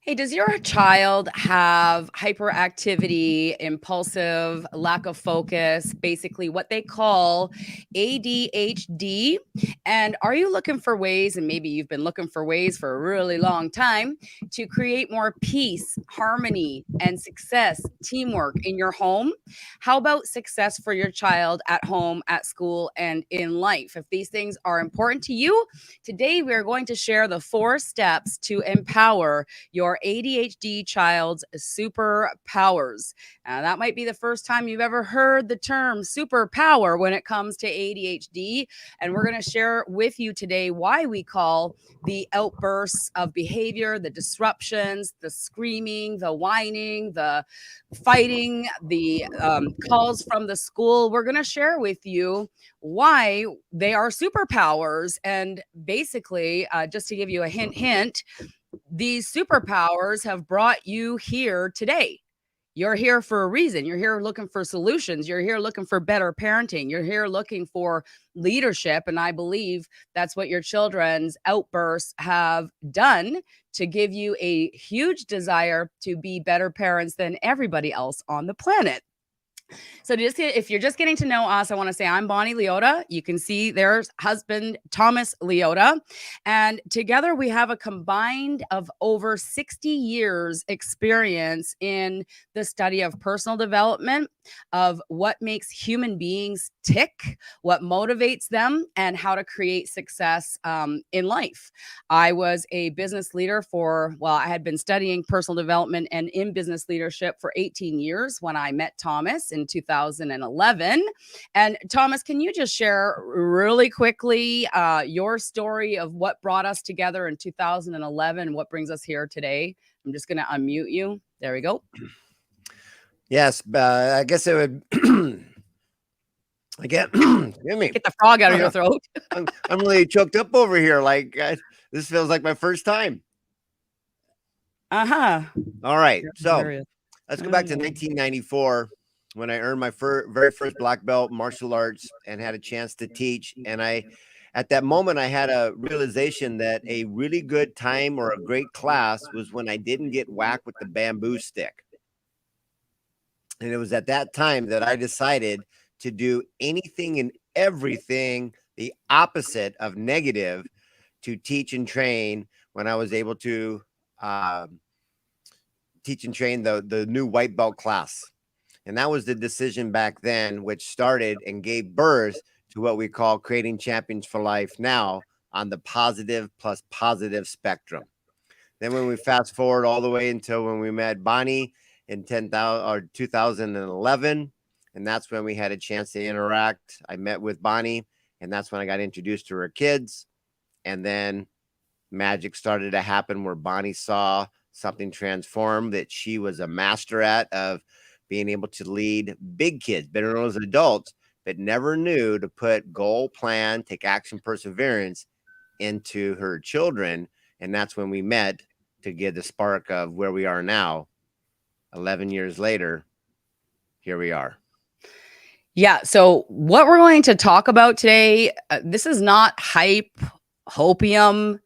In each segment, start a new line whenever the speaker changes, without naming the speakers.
Hey, does your child have hyperactivity, impulsive, lack of focus, basically what they call ADHD? And are you looking for ways, and maybe you've been looking for ways for a really long time, to create more peace, harmony, and success, teamwork in your home? How about success for your child at home, at school, and in life? If these things are important to you, today we are going to share the 4 steps to empower your ADHD child's superpowers. That might be the first time you've ever heard the term superpower when it comes to ADHD. And we're going to share with you today why we call the outbursts of behavior, the disruptions, the screaming, the whining, the fighting, the calls from the school. We're going to share with you why they are superpowers. And basically, just to give you a hint, these superpowers have brought you here today. You're here for a reason. You're here looking for solutions. You're here looking for better parenting. You're here looking for leadership. And I believe that's what your children's outbursts have done to give you a huge desire to be better parents than everybody else on the planet. So if you're just getting to know us, I want to say I'm Bonnie Leota. You can see there's husband Thomas Leota. And together we have a combined of over 60 years experience in the study of personal development, of what makes human beings tick, what motivates them, and how to create success in life. I was a business leader I had been studying personal development and in business leadership for 18 years when I met Thomas in 2011. And Thomas, can you just share really quickly your story of what brought us together in 2011, what brings us here today? I'm just going to unmute you. There we go.
Yes, I guess it would. Excuse me.
Get the frog out of your throat.
I'm really choked up over here. This feels like my first time.
Uh-huh.
All right. So let's go back to 1994 when I earned my very first black belt martial arts and had a chance to teach. And at that moment, I had a realization that a really good time or a great class was when I didn't get whacked with the bamboo stick. And it was at that time that I decided to do anything and everything the opposite of negative to teach and train when I was able to teach and train the new white belt class. And that was the decision back then, which started and gave birth to what we call creating champions for life now on the positive plus positive spectrum. Then when we fast forward all the way until when we met Bonnie in 2011, and that's when we had a chance to interact. I met with Bonnie, and that's when I got introduced to her kids. And then magic started to happen where Bonnie saw something transform that she was a master at, of being able to lead big kids, better known as adults, but never knew to put goal, plan, take action, perseverance into her children. And that's when we met to get the spark of where we are now. 11 years later, here we are.
Yeah. So what we're going to talk about today, this is not hype, hopium.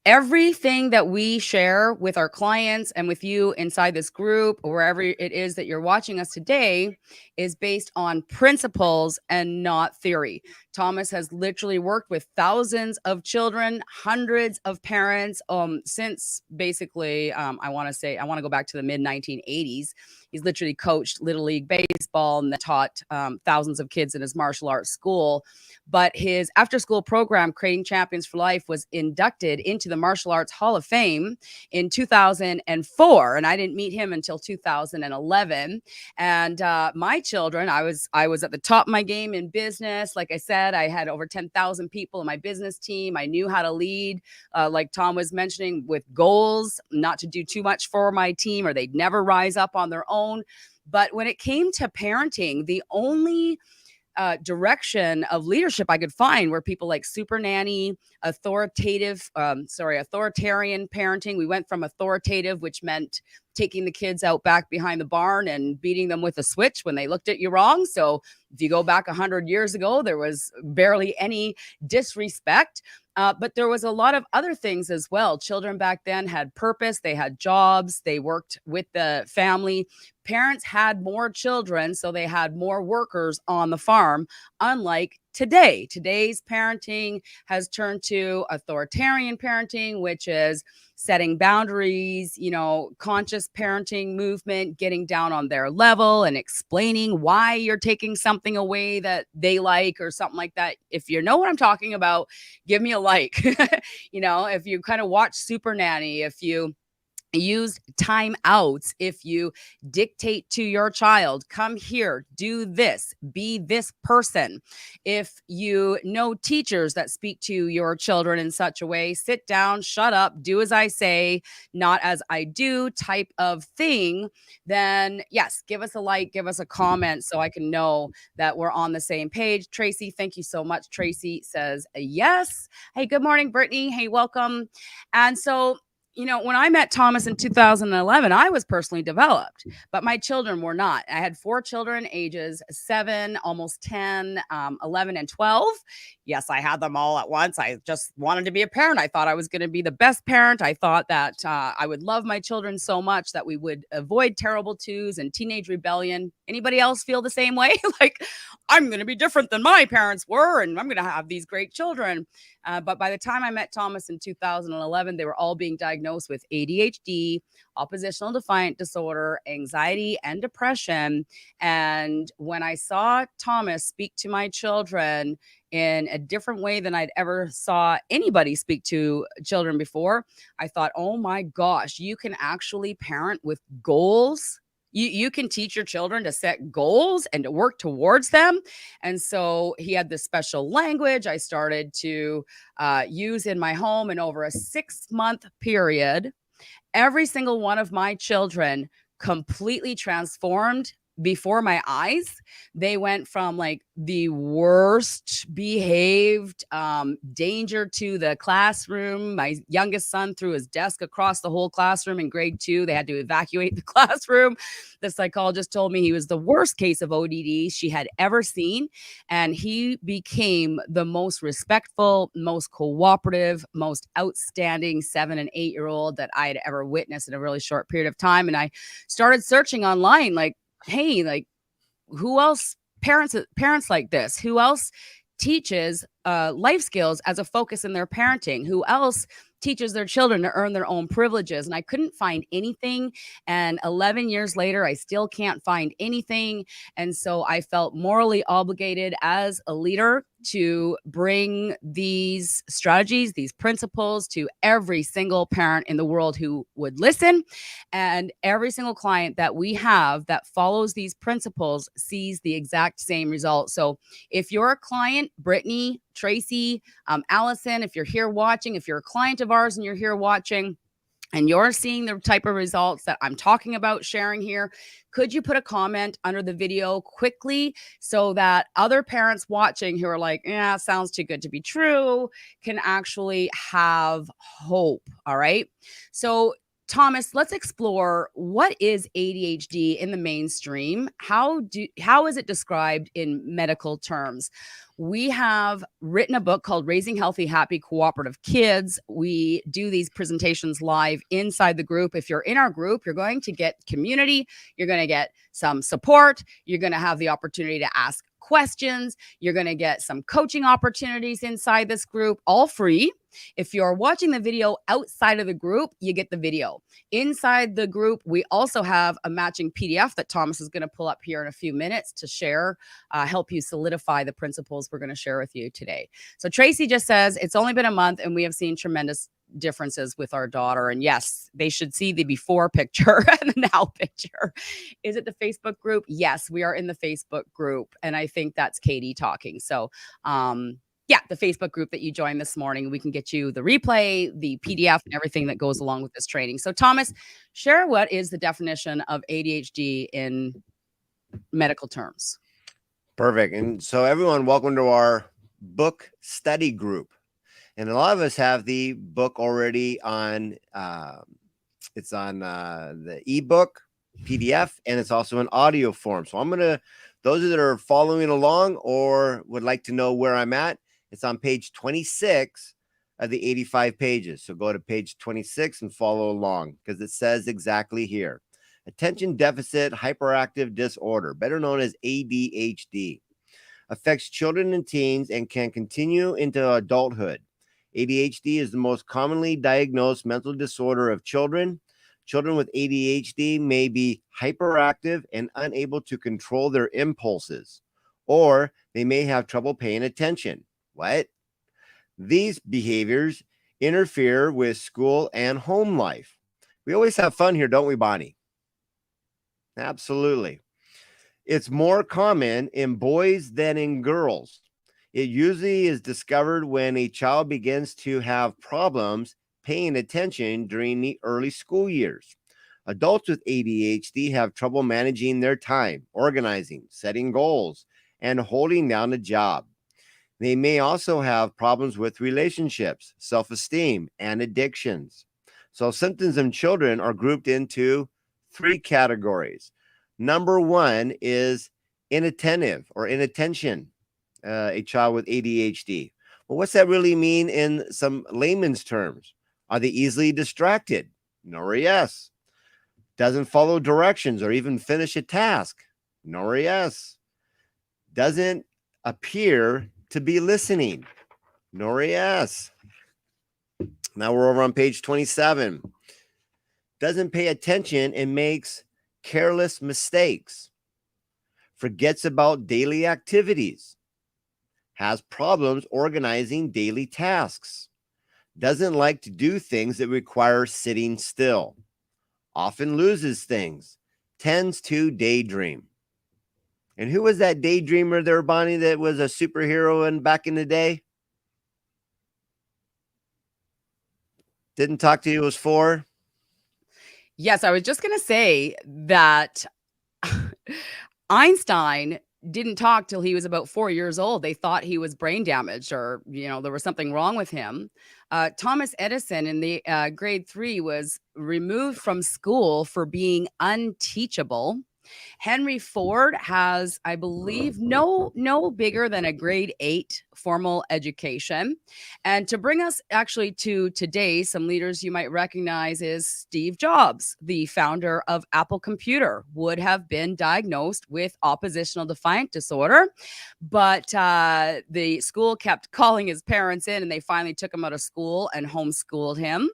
Everything that we share with our clients and with you inside this group, or wherever it is that you're watching us today, is based on principles and not theory. Thomas has literally worked with thousands of children, hundreds of parents, since basically, I want to go back to the mid 1980s. He's literally coached Little League baseball and taught thousands of kids in his martial arts school. But his after-school program, Creating Champions for Life, was inducted into the Martial Arts Hall of Fame in 2004. And I didn't meet him until 2011. And my children, I was at the top of my game in business. Like I said, I had over 10,000 people in my business team. I knew how to lead, like Tom was mentioning, with goals, not to do too much for my team or they'd never rise up on their own. But when it came to parenting, the only direction of leadership I could find were people like super nanny, authoritarian parenting. We went from authoritative, which meant taking the kids out back behind the barn and beating them with a switch when they looked at you wrong. So if you go back 100 years ago, there was barely any disrespect. But there was a lot of other things as well. Children back then had purpose, they had jobs, they worked with the family. Parents had more children, so they had more workers on the farm, unlike today. Today's parenting has turned to authoritarian parenting, which is setting boundaries, conscious parenting movement, getting down on their level and explaining why you're taking something away that they like or something like that. If you know what I'm talking about, give me a like. If you kind of watch Super Nanny, if you use timeouts, if you dictate to your child, come here, do this, be this person. If you know teachers that speak to your children in such a way, sit down, shut up, do as I say, not as I do type of thing, then yes, give us a like, give us a comment so I can know that we're on the same page. Tracy, thank you so much. Tracy says yes. Hey, good morning, Brittany. Hey, welcome. And so when I met Thomas in 2011, I was personally developed, but my children were not. I had 4 children, ages 7, almost 10, 11, and 12. Yes, I had them all at once. I just wanted to be a parent. I thought I was going to be the best parent. I thought that I would love my children so much that we would avoid terrible twos and teenage rebellion. Anybody else feel the same way? Like, I'm going to be different than my parents were, and I'm going to have these great children. But by the time I met Thomas in 2011, they were all being diagnosed with ADHD, oppositional defiant disorder, anxiety, and depression. And when I saw Thomas speak to my children in a different way than I'd ever saw anybody speak to children before, I thought, oh my gosh, you can actually parent with goals. You can teach your children to set goals and to work towards them. And so he had this special language I started to use in my home. And over a 6-month period, every single one of my children completely transformed before my eyes. They went from like the worst behaved, danger to the classroom. My youngest son threw his desk across the whole classroom in grade 2. They had to evacuate the classroom. The psychologist told me he was the worst case of ODD she had ever seen. And he became the most respectful, most cooperative, most outstanding 7 and 8-year-old that I had ever witnessed in a really short period of time. And I started searching online, like, hey, like, who else parents like this? Who else teaches life skills as a focus in their parenting? Who else teaches their children to earn their own privileges? And I couldn't find anything. And 11 years later, I still can't find anything. And so I felt morally obligated as a leader to bring these strategies, these principles to every single parent in the world who would listen. And every single client that we have that follows these principles sees the exact same result. So if you're a client, Brittany, Tracy, Allison, if you're here watching, if you're a client of ours and you're here watching, and you're seeing the type of results that I'm talking about sharing here, could you put a comment under the video quickly so that other parents watching who are like, yeah, sounds too good to be true, can actually have hope? All right. So Thomas, let's explore, what is ADHD in the mainstream? How is it described in medical terms? We have written a book called Raising Healthy, Happy, Cooperative Kids. We do these presentations live inside the group. If you're in our group, you're going to get community. You're going to get some support. You're going to have the opportunity to ask questions. You're going to get some coaching opportunities inside this group, all free. If you're watching the video outside of the group, you get the video. Inside the group, we also have a matching PDF that Thomas is going to pull up here in a few minutes to share, help you solidify the principles we're going to share with you today. So Tracy just says, it's only been a month and we have seen tremendous differences with our daughter. And yes, they should see the before picture and the now picture. Is it the Facebook group? Yes, we are in the Facebook group. And I think that's Katie talking. So, yeah, the Facebook group that you joined this morning, we can get you the replay, the PDF, and everything that goes along with this training. So Thomas, share what is the definition of ADHD in medical terms.
Perfect. And so everyone, welcome to our book study group. And a lot of us have the book already on, it's on the ebook, PDF, and it's also in audio form. So I'm going to, those that are following along or would like to know where I'm at, it's on page 26 of the 85 pages. So go to page 26 and follow along because it says exactly here. Attention deficit hyperactive disorder, better known as ADHD, affects children and teens and can continue into adulthood. ADHD is the most commonly diagnosed mental disorder of children. Children with ADHD may be hyperactive and unable to control their impulses, or they may have trouble paying attention. What? These behaviors interfere with school and home life. We always have fun here, don't we, Bonnie? Absolutely. It's more common in boys than in girls. It usually is discovered when a child begins to have problems paying attention during the early school years. Adults with ADHD have trouble managing their time, organizing, setting goals, and holding down a job. They may also have problems with relationships, self-esteem, and addictions. So symptoms in children are grouped into 3 categories. Number 1 is inattentive or inattention, a child with ADHD. Well, what's that really mean in some layman's terms? Are they easily distracted? No or yes. Doesn't follow directions or even finish a task? No or yes. Doesn't appear to be listening? No or yes. Now we're over on page 27. Doesn't pay attention and makes careless mistakes. Forgets about daily activities. Has problems organizing daily tasks. Doesn't like to do things that require sitting still. Often loses things. Tends to daydream. And who was that daydreamer there, Bonnie, that was a superhero in back in the day? Didn't talk to you, was 4?
Yes, I was just going to say that Einstein didn't talk till he was about 4 years old. They thought he was brain damaged or, there was something wrong with him. Thomas Edison in the grade 3 was removed from school for being unteachable. Henry Ford has, I believe, no bigger than a grade 8 formal education. And to bring us actually to today, some leaders you might recognize is Steve Jobs, the founder of Apple Computer, would have been diagnosed with oppositional defiant disorder. But the school kept calling his parents in and they finally took him out of school and homeschooled him.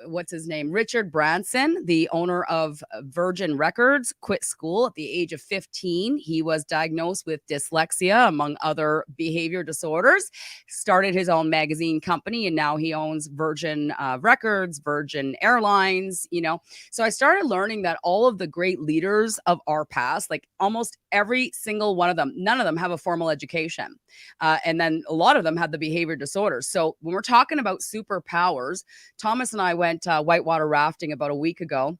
What's his name? Richard Branson, the owner of Virgin Records, quit school at the age of 15. He was diagnosed with dyslexia, among other behavior disorders, started his own magazine company, and now he owns Virgin Records, Virgin Airlines, So I started learning that all of the great leaders of our past, like almost every single one of them, none of them have a formal education. And then a lot of them had the behavior disorders. So when we're talking about superpowers, Thomas and I went whitewater rafting about a week ago.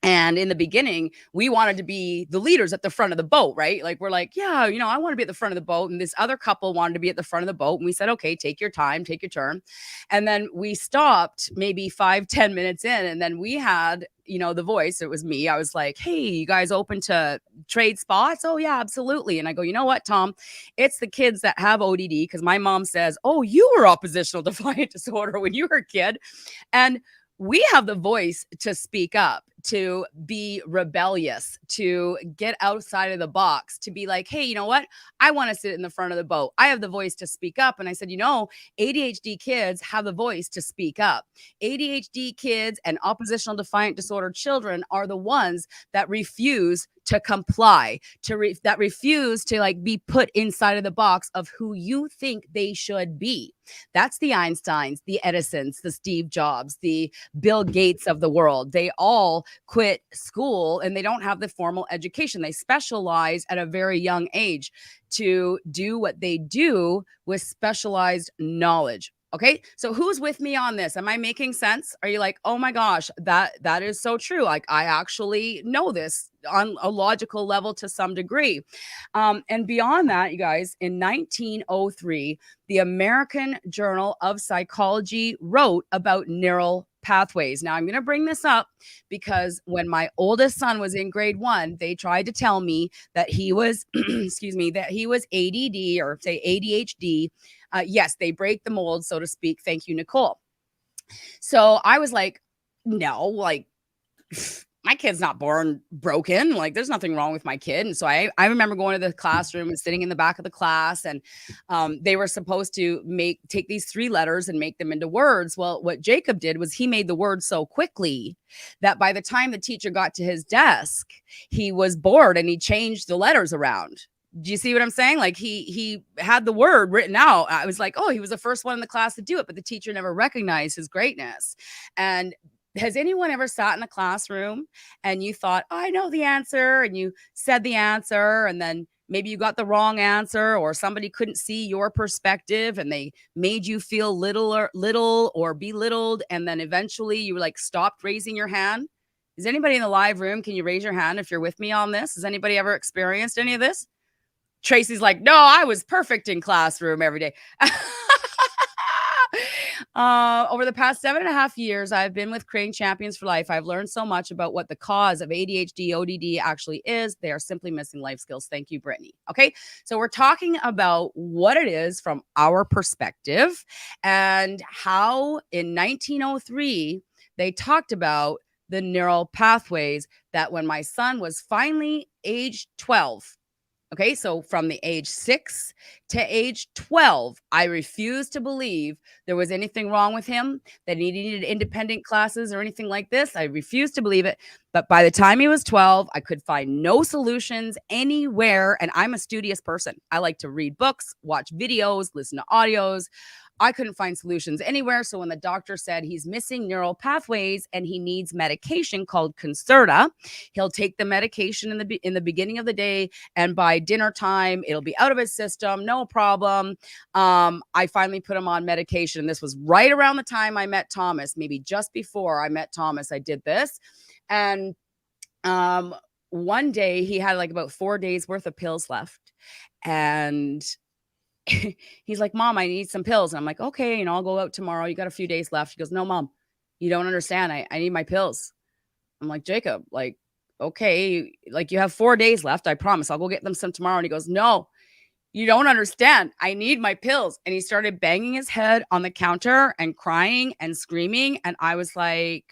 And in the beginning, we wanted to be the leaders at the front of the boat, right? Like, we're like, yeah, I want to be at the front of the boat. And this other couple wanted to be at the front of the boat. And we said, okay, take your time, take your turn. And then we stopped maybe 5-10 minutes in. And then we had, the voice. It was me. I was like, hey, you guys open to trade spots? Oh, yeah, absolutely. And I go, you know what, Tom? It's the kids that have ODD because my mom says, oh, you were oppositional defiant disorder when you were a kid. And we have the voice to speak up, to be rebellious, to get outside of the box, to be like, hey, you know what? I want to sit in the front of the boat. I have the voice to speak up. And I said, ADHD kids have the voice to speak up. ADHD kids and oppositional defiant disorder children are the ones that refuse to comply, that refuse to be put inside of the box of who you think they should be. That's the Einsteins, the Edisons, the Steve Jobs, the Bill Gates of the world. They all quit school and they don't have the formal education. They specialize at a very young age to do what they do with specialized knowledge. Okay, so who's with me on this? Am I making sense? Are you like, oh my gosh, that is so true? Like, I actually know this on a logical level to some degree. And beyond that, you guys, in 1903, the American Journal of Psychology wrote about neural pathways. Now, I'm going to bring this up because when my oldest son was in grade 1, they tried to tell me that he was, that he was ADD or say ADHD. Yes, they break the mold, so to speak. Thank you, Nicole. So I was like, no, like, my kid's not born broken. Like, there's nothing wrong with my kid. And so I remember going to the classroom and sitting in the back of the class, and they were supposed to take these 3 letters and make them into words. Well, what Jacob did was he made the words so quickly that by the time the teacher got to his desk, he was bored and he changed the letters around. Do you see what I'm saying? Like, he had the word written out. I was like, oh, he was the first one in the class to do it, but the teacher never recognized his greatness. And has anyone ever sat in a classroom and you thought, oh, I know the answer, and you said the answer, and then maybe you got the wrong answer, or somebody couldn't see your perspective and they made you feel little or belittled, and then eventually you like stopped raising your hand? Is anybody in the live room? Can you raise your hand if you're with me on this? Has anybody ever experienced any of this? Tracy's like, no, I was perfect in classroom every day. Over the past 7.5 years, I've been with Crane Champions for Life. I've learned so much about what the cause of ADHD, ODD actually is. They are simply missing life skills. Thank you, Brittany. Okay, so we're talking about what it is from our perspective and how in 1903, they talked about the neural pathways that when my son was finally age 12, okay, so from the age 6 to age 12, I refused to believe there was anything wrong with him, that he needed independent classes or anything like this. I refused to believe it. But by the time he was 12, I could find no solutions anywhere. And I'm a studious person. I like to read books, watch videos, listen to audios. I couldn't find solutions anywhere. So when the doctor said he's missing neural pathways and he needs medication called Concerta, he'll take the medication in the beginning of the day, and by dinner time, it'll be out of his system, no problem. I finally put him on medication. This was right around the time I met Thomas, maybe just before I met Thomas, I did this. And one day he had like about 4 days worth of pills left. And he's like, Mom, I need some pills. And I'm like, okay, I'll go out tomorrow. You got a few days left. He goes, no, Mom, you don't understand. I need my pills. I'm like, Jacob, like, okay, like you have 4 days left. I promise I'll go get them some tomorrow. And he goes, no, you don't understand. I need my pills. And he started banging his head on the counter and crying and screaming. And I was like,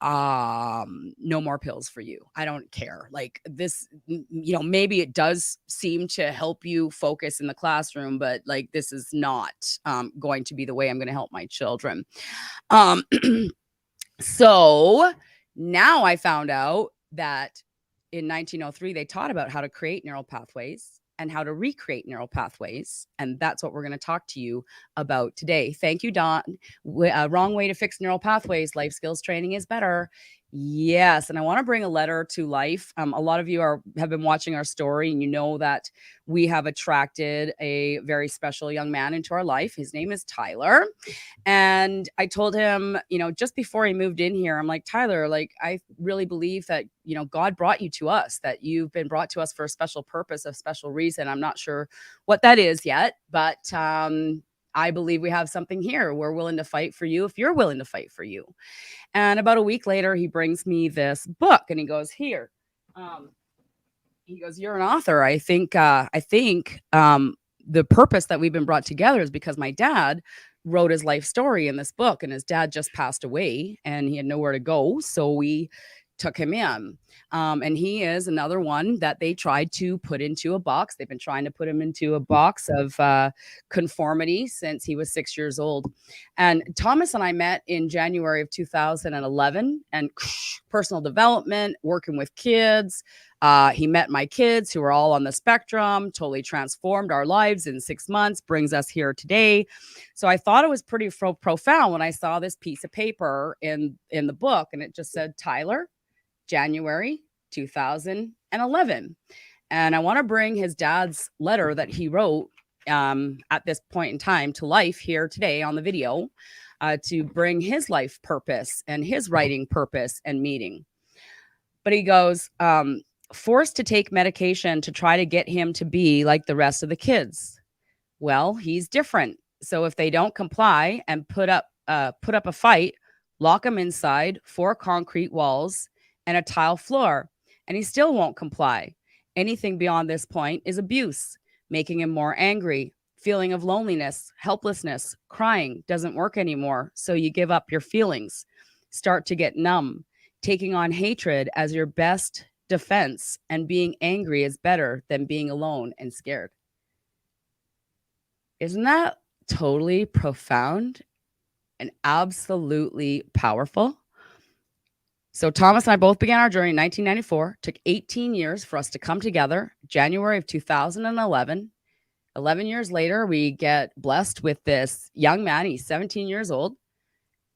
no more pills for you. I don't care. Like this, maybe it does seem to help you focus in the classroom, but like, this is not going to be the way I'm going to help my children. So now I found out that in 1903, they taught about how to create neural pathways and how to recreate neural pathways. And that's what we're going to talk to you about today. Thank you, Don. Wrong way to fix neural pathways. Life skills training is better. Yes. And I want to bring a letter to life. A lot of you have been watching our story, and you know that we have attracted a very special young man into our life. His name is Tyler. And I told him, just before he moved in here, I'm like, Tyler, like, I really believe that, God brought you to us, that you've been brought to us for a special purpose, a special reason. I'm not sure what that is yet, but I believe we have something here. We're willing to fight for you if you're willing to fight for you. And about a week later, he brings me this book and he goes, here. He goes, you're an author. I think the purpose that we've been brought together is because my dad wrote his life story in this book, and his dad just passed away and he had nowhere to go. So we took him in. And he is another one that they tried to put into a box. They've been trying to put him into a box of conformity since he was 6 years old. And Thomas and I met in January of 2011, and personal development, working with kids. He met my kids who are all on the spectrum, totally transformed our lives in 6 months, brings us here today. So I thought it was pretty profound when I saw this piece of paper in the book, and it just said, Tyler, January 2011. And I want to bring his dad's letter that he wrote at this point in time to life here today on the video to bring his life purpose and his writing purpose and meaning. But he goes, forced to take medication to try to get him to be like the rest of the kids. Well, he's different. So if they don't comply and put up a fight, lock him inside 4 concrete walls and a tile floor, and he still won't comply. Anything beyond this point is abuse, making him more angry, Feeling of loneliness, helplessness, crying doesn't work anymore. So you give up your feelings, start to get numb, taking on hatred as your best defense, and being angry is better than being alone and scared. Isn't that totally profound and absolutely powerful? So Thomas and I both began our journey in 1994. Took 18 years for us to come together. January of 2011. 11 years later, we get blessed with this young man. He's 17 years old.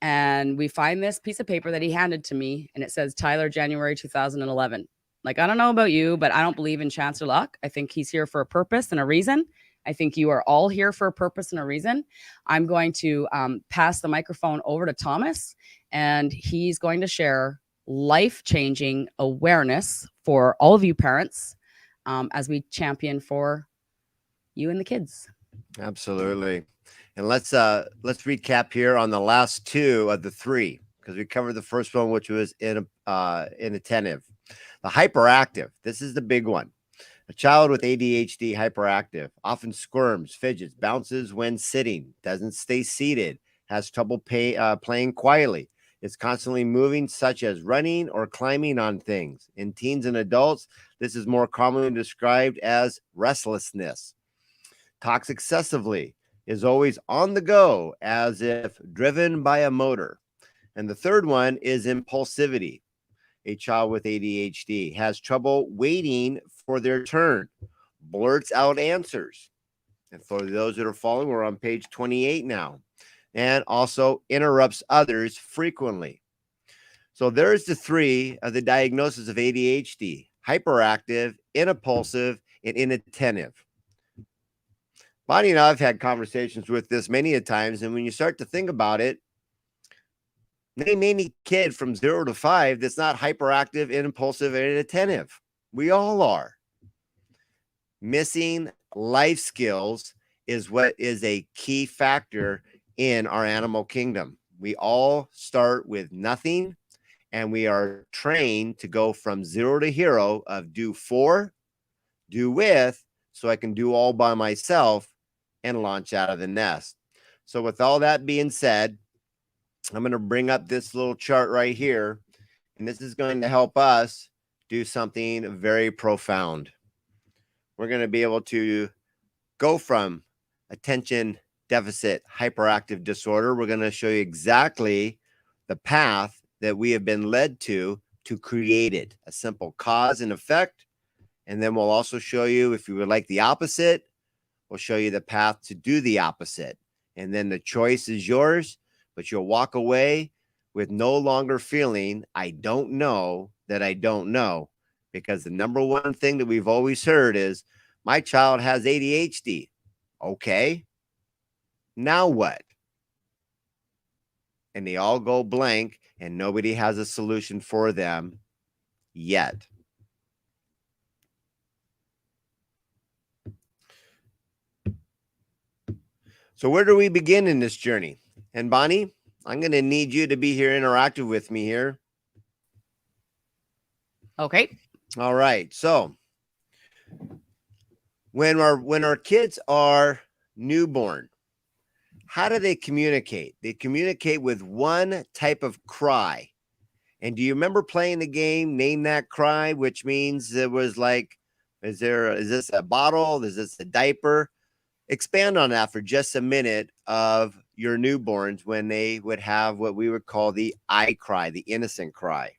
And we find this piece of paper that he handed to me. And it says, Tyler, January 2011. Like, I don't know about you, but I don't believe in chance or luck. I think he's here for a purpose and a reason. I think you are all here for a purpose and a reason. I'm going to pass the microphone over to Thomas, and he's going to share life-changing awareness for all of you parents as we champion for you and the kids.
Absolutely. And let's recap here on the last two of the three, because we covered the first one, which was inattentive. The hyperactive. This is the big one. A child with ADHD, hyperactive, often squirms, fidgets, bounces when sitting, doesn't stay seated, has trouble playing quietly, is constantly moving, such as running or climbing on things. In teens and adults, this is more commonly described as restlessness. Talks excessively, is always on the go, as if driven by a motor. And the third one is impulsivity. A child with ADHD has trouble waiting for their turn, blurts out answers. And for those that are following, we're on page 28 now. And also interrupts others frequently. So there's the three of the diagnosis of ADHD: hyperactive, impulsive, and inattentive. Bonnie and I have had conversations with this many a times, and when you start to think about it, name any kid from 0 to 5 that's not hyperactive, impulsive, and inattentive. We all are. Missing life skills is what is a key factor in our animal kingdom. We all start with nothing, and we are trained to go from 0 to hero of do for, do with, so I can do all by myself and launch out of the nest. So with all that being said, I'm going to bring up this little chart right here, and this is going to help us do something very profound. We're going to be able to go from attention deficit hyperactive disorder. We're going to show you exactly the path that we have been led to create it, a simple cause and effect. And then we'll also show you, if you would like the opposite, we'll show you the path to do the opposite. And then the choice is yours. But you'll walk away with no longer feeling, I don't know that I don't know. Because the number one thing that we've always heard is, my child has ADHD. Okay, now what? And they all go blank, and nobody has a solution for them yet. So where do we begin in this journey? And Bonnie, I'm going to need you to be here interactive with me here.
Okay.
All right. So when our kids are newborn, how do they communicate? They communicate with one type of cry. And do you remember playing the game, Name That Cry, which means it was like, is this a bottle? Is this a diaper? Expand on that for just a minute of your newborns when they would have what we would call the I cry, the innocent cry.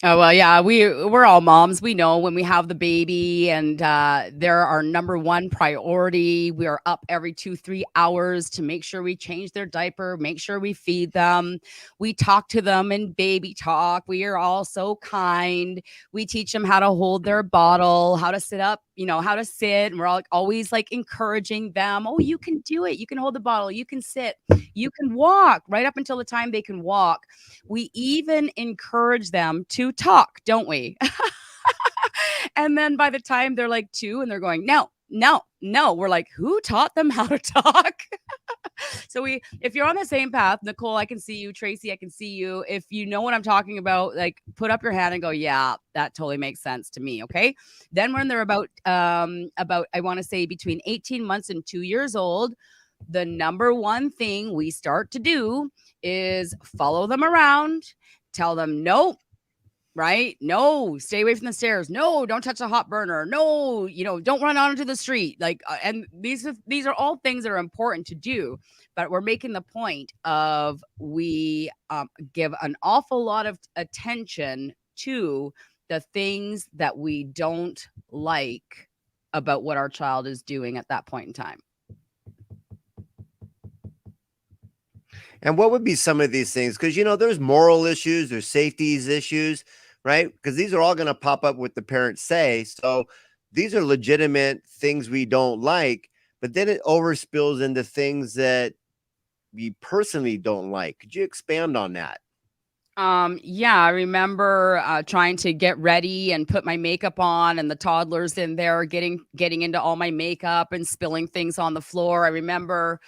Oh, well, yeah, we're all moms. We know when we have the baby, and they're our number one priority. We are up every 2-3 hours to make sure we change their diaper, make sure we feed them. We talk to them in baby talk. We are all so kind. We teach them how to hold their bottle, how to sit up, how to sit. And we're all always like encouraging them. Oh, you can do it. You can hold the bottle. You can sit. You can walk, right up until the time they can walk. We even encourage them to talk, don't we? And then by the time they're like 2 and they're going, no, we're like, who taught them how to talk? So if you're on the same path, Nicole, I can see you. Tracy, I can see you. If you know what I'm talking about, like put up your hand and go, yeah, that totally makes sense to me. Okay. Then when they're about I want to say between 18 months and 2 years old, the number one thing we start to do is follow them around, tell them no, right? No, stay away from the stairs. No, don't touch a hot burner. No, don't run out into the street. Like, and these are all things that are important to do, but we're making the point of we give an awful lot of attention to the things that we don't like about what our child is doing at that point in time.
And what would be some of these things? Because, there's moral issues, there's safety issues, right? Because these are all going to pop up with the parents say. So these are legitimate things we don't like, but then it overspills into things that we personally don't like. Could you expand on that?
Yeah, I remember trying to get ready and put my makeup on, and the toddlers in there getting into all my makeup and spilling things on the floor. I remember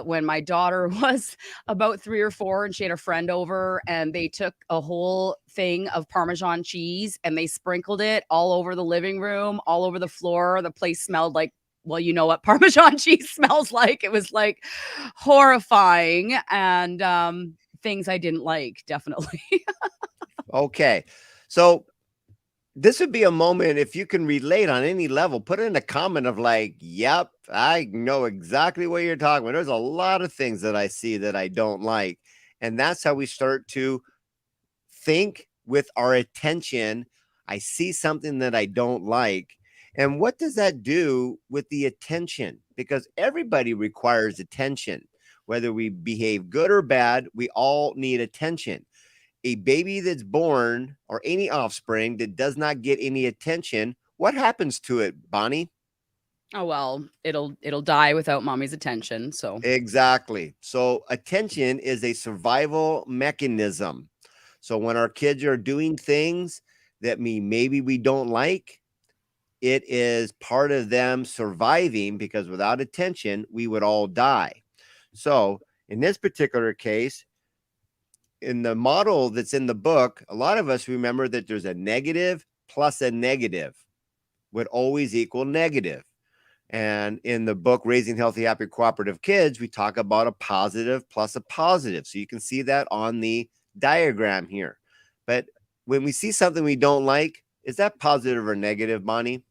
when my daughter was about 3 or 4, and she had a friend over, and they took a whole thing of Parmesan cheese and they sprinkled it all over the living room, all over the floor. The place smelled like, well, you know what Parmesan cheese smells like. It was like horrifying, and things I didn't like, definitely.
Okay. So this would be a moment, if you can relate on any level, put in a comment of like, yep, I know exactly what you're talking about. There's a lot of things that I see that I don't like. And that's how we start to think with our attention. I see something that I don't like. And what does that do with the attention? Because everybody requires attention. Whether we behave good or bad, we all need attention. A baby that's born or any offspring that does not get any attention, what happens to it, Bonnie?
Oh, well, it'll die without mommy's attention. So
Exactly. So attention is a survival mechanism. So when our kids are doing things that maybe we don't like, it is part of them surviving, because without attention, we would all die. So in this particular case, in the model that's in the book, a lot of us remember that there's a negative plus a negative would always equal negative. And in the book, Raising Healthy, Happy, Cooperative Kids, we talk about a positive plus a positive. So you can see that on the diagram here. But when we see something we don't like, is that positive or negative, Bonnie?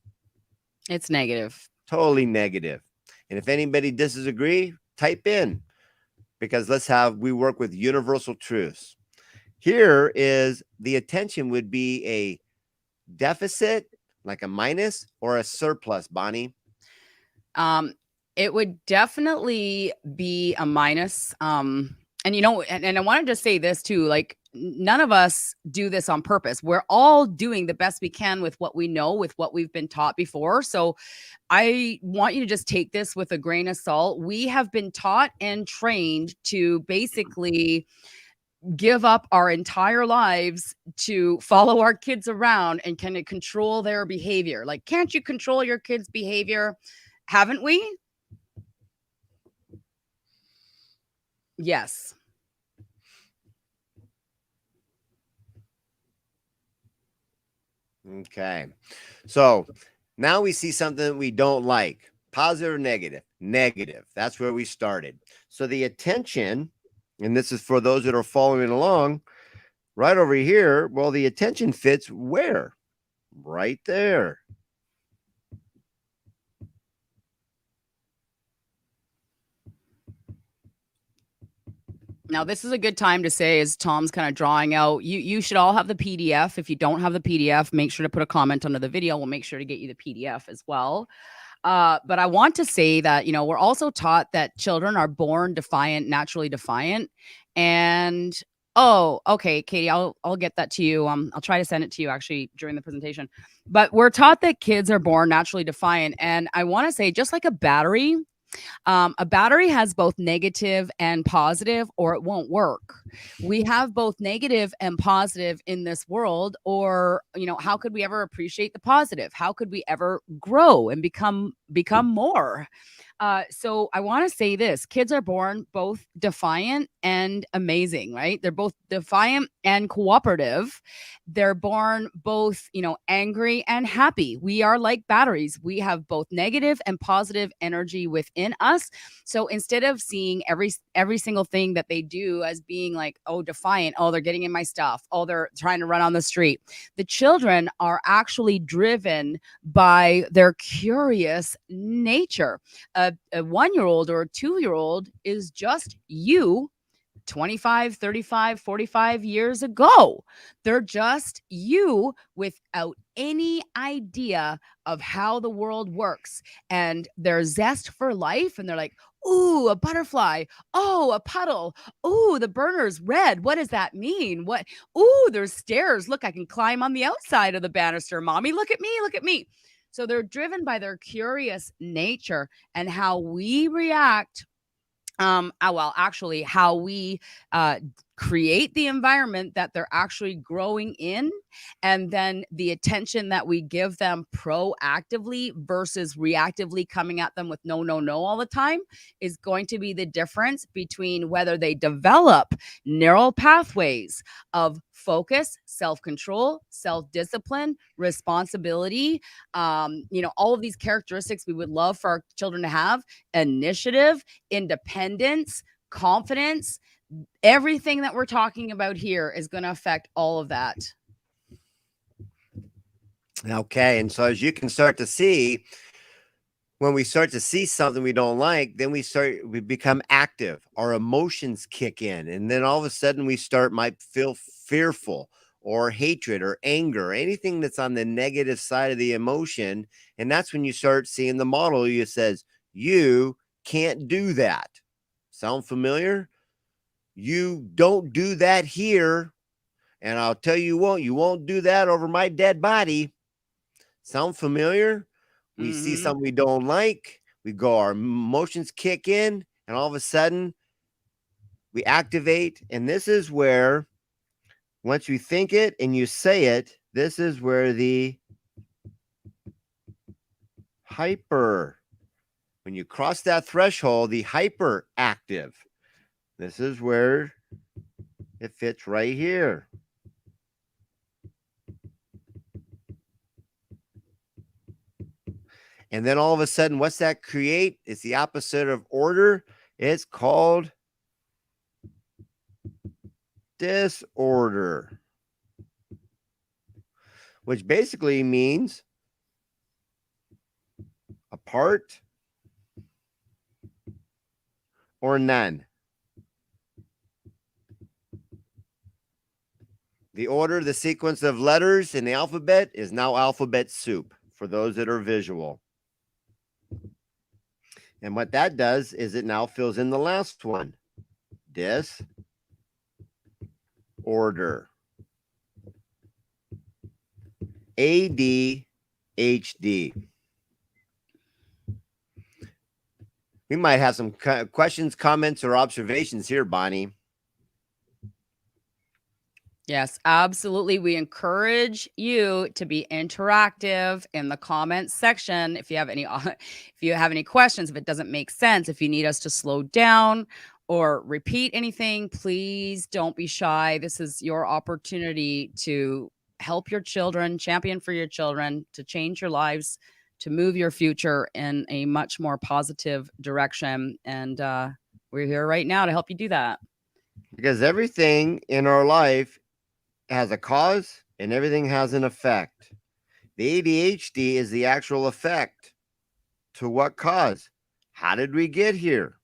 it's negative.
Totally negative. And if anybody disagree, type in, because we work with universal truths. Here is the attention would be a deficit, like a minus, or a surplus, Bonnie?
It would definitely be a minus. And I wanted to say this too, like none of us do this on purpose. We're all doing the best we can with what we know, with what we've been taught before. So I want you to just take this with a grain of salt. We have been taught and trained to basically give up our entire lives to follow our kids around and kind of control their behavior. Like, can't you control your kids' behavior? Haven't we? Yes.
Okay. So now we see something we don't like. Positive or negative? Negative. That's where we started. So the attention, and this is for those that are following along, right over here, well, the attention fits where? Right there.
Now, this is a good time to say, as Tom's kind of drawing out, you should all have the PDF. If you don't have the PDF, make sure to put a comment under the video. We'll make sure to get you the PDF as well. But I want to say that, we're also taught that children are born defiant, naturally defiant. And, oh, okay, Katie, I'll get that to you. I'll try to send it to you actually during the presentation. But we're taught that kids are born naturally defiant. And I want to say, just like a battery has both negative and positive, or it won't work. We have both negative and positive in this world, or, how could we ever appreciate the positive? How could we ever grow and become more? So I want to say this: kids are born both defiant and amazing, right? They're both defiant and cooperative. They're born both, angry and happy. We are like batteries. We have both negative and positive energy within us. So instead of seeing every single thing that they do as being like, oh, defiant, oh, they're getting in my stuff, oh, they're trying to run on the street, the children are actually driven by their curious nature. A 1-year-old or a 2-year-old is just you 25, 35, 45 years ago. They're just you without any idea of how the world works. And their zest for life, and they're like, ooh, a butterfly. Oh, a puddle. Ooh, the burner's red. What does that mean? What? Ooh, there's stairs. Look, I can climb on the outside of the banister. Mommy, look at me. Look at me. So they're driven by their curious nature, and how we react, actually how we create the environment that they're actually growing in, and then the attention that we give them proactively versus reactively coming at them with no, no, no all the time, is going to be the difference between whether they develop neural pathways of focus, self-control, self-discipline, responsibility, all of these characteristics we would love for our children to have: initiative, independence, confidence. Everything that we're talking about here is going to affect all of that.
Okay. And so as you can start to see, when we start to see something we don't like, then we become active. Our emotions kick in. And then all of a sudden might feel fearful or hatred or anger, or anything that's on the negative side of the emotion. And that's when you start seeing the model. You says, you can't do that. Sound familiar? You don't do that here. And I'll tell you what, you won't do that over my dead body. Sound familiar? We see something we don't like, our emotions kick in, and all of a sudden we activate. And this is where, once you think it and you say it, this is where the hyper, when you cross that threshold, the hyperactive, this is where it fits right here. And then all of a sudden, what's that create? It's the opposite of order. It's called disorder, which basically means apart or none. The order, the sequence of letters in the alphabet is now alphabet soup for those that are visual. And what that does is it now fills in the last one. Disorder. ADHD. We might have some questions, comments, or observations here, Bonnie.
Yes, absolutely. We encourage you to be interactive in the comments section. If you have any questions, if it doesn't make sense, if you need us to slow down or repeat anything, please don't be shy. This is your opportunity to help your children, champion for your children, to change your lives, to move your future in a much more positive direction. And we're here right now to help you do that.
Because everything in our life has a cause and everything has an effect. The ADHD is the actual effect. To what cause? How did we get here?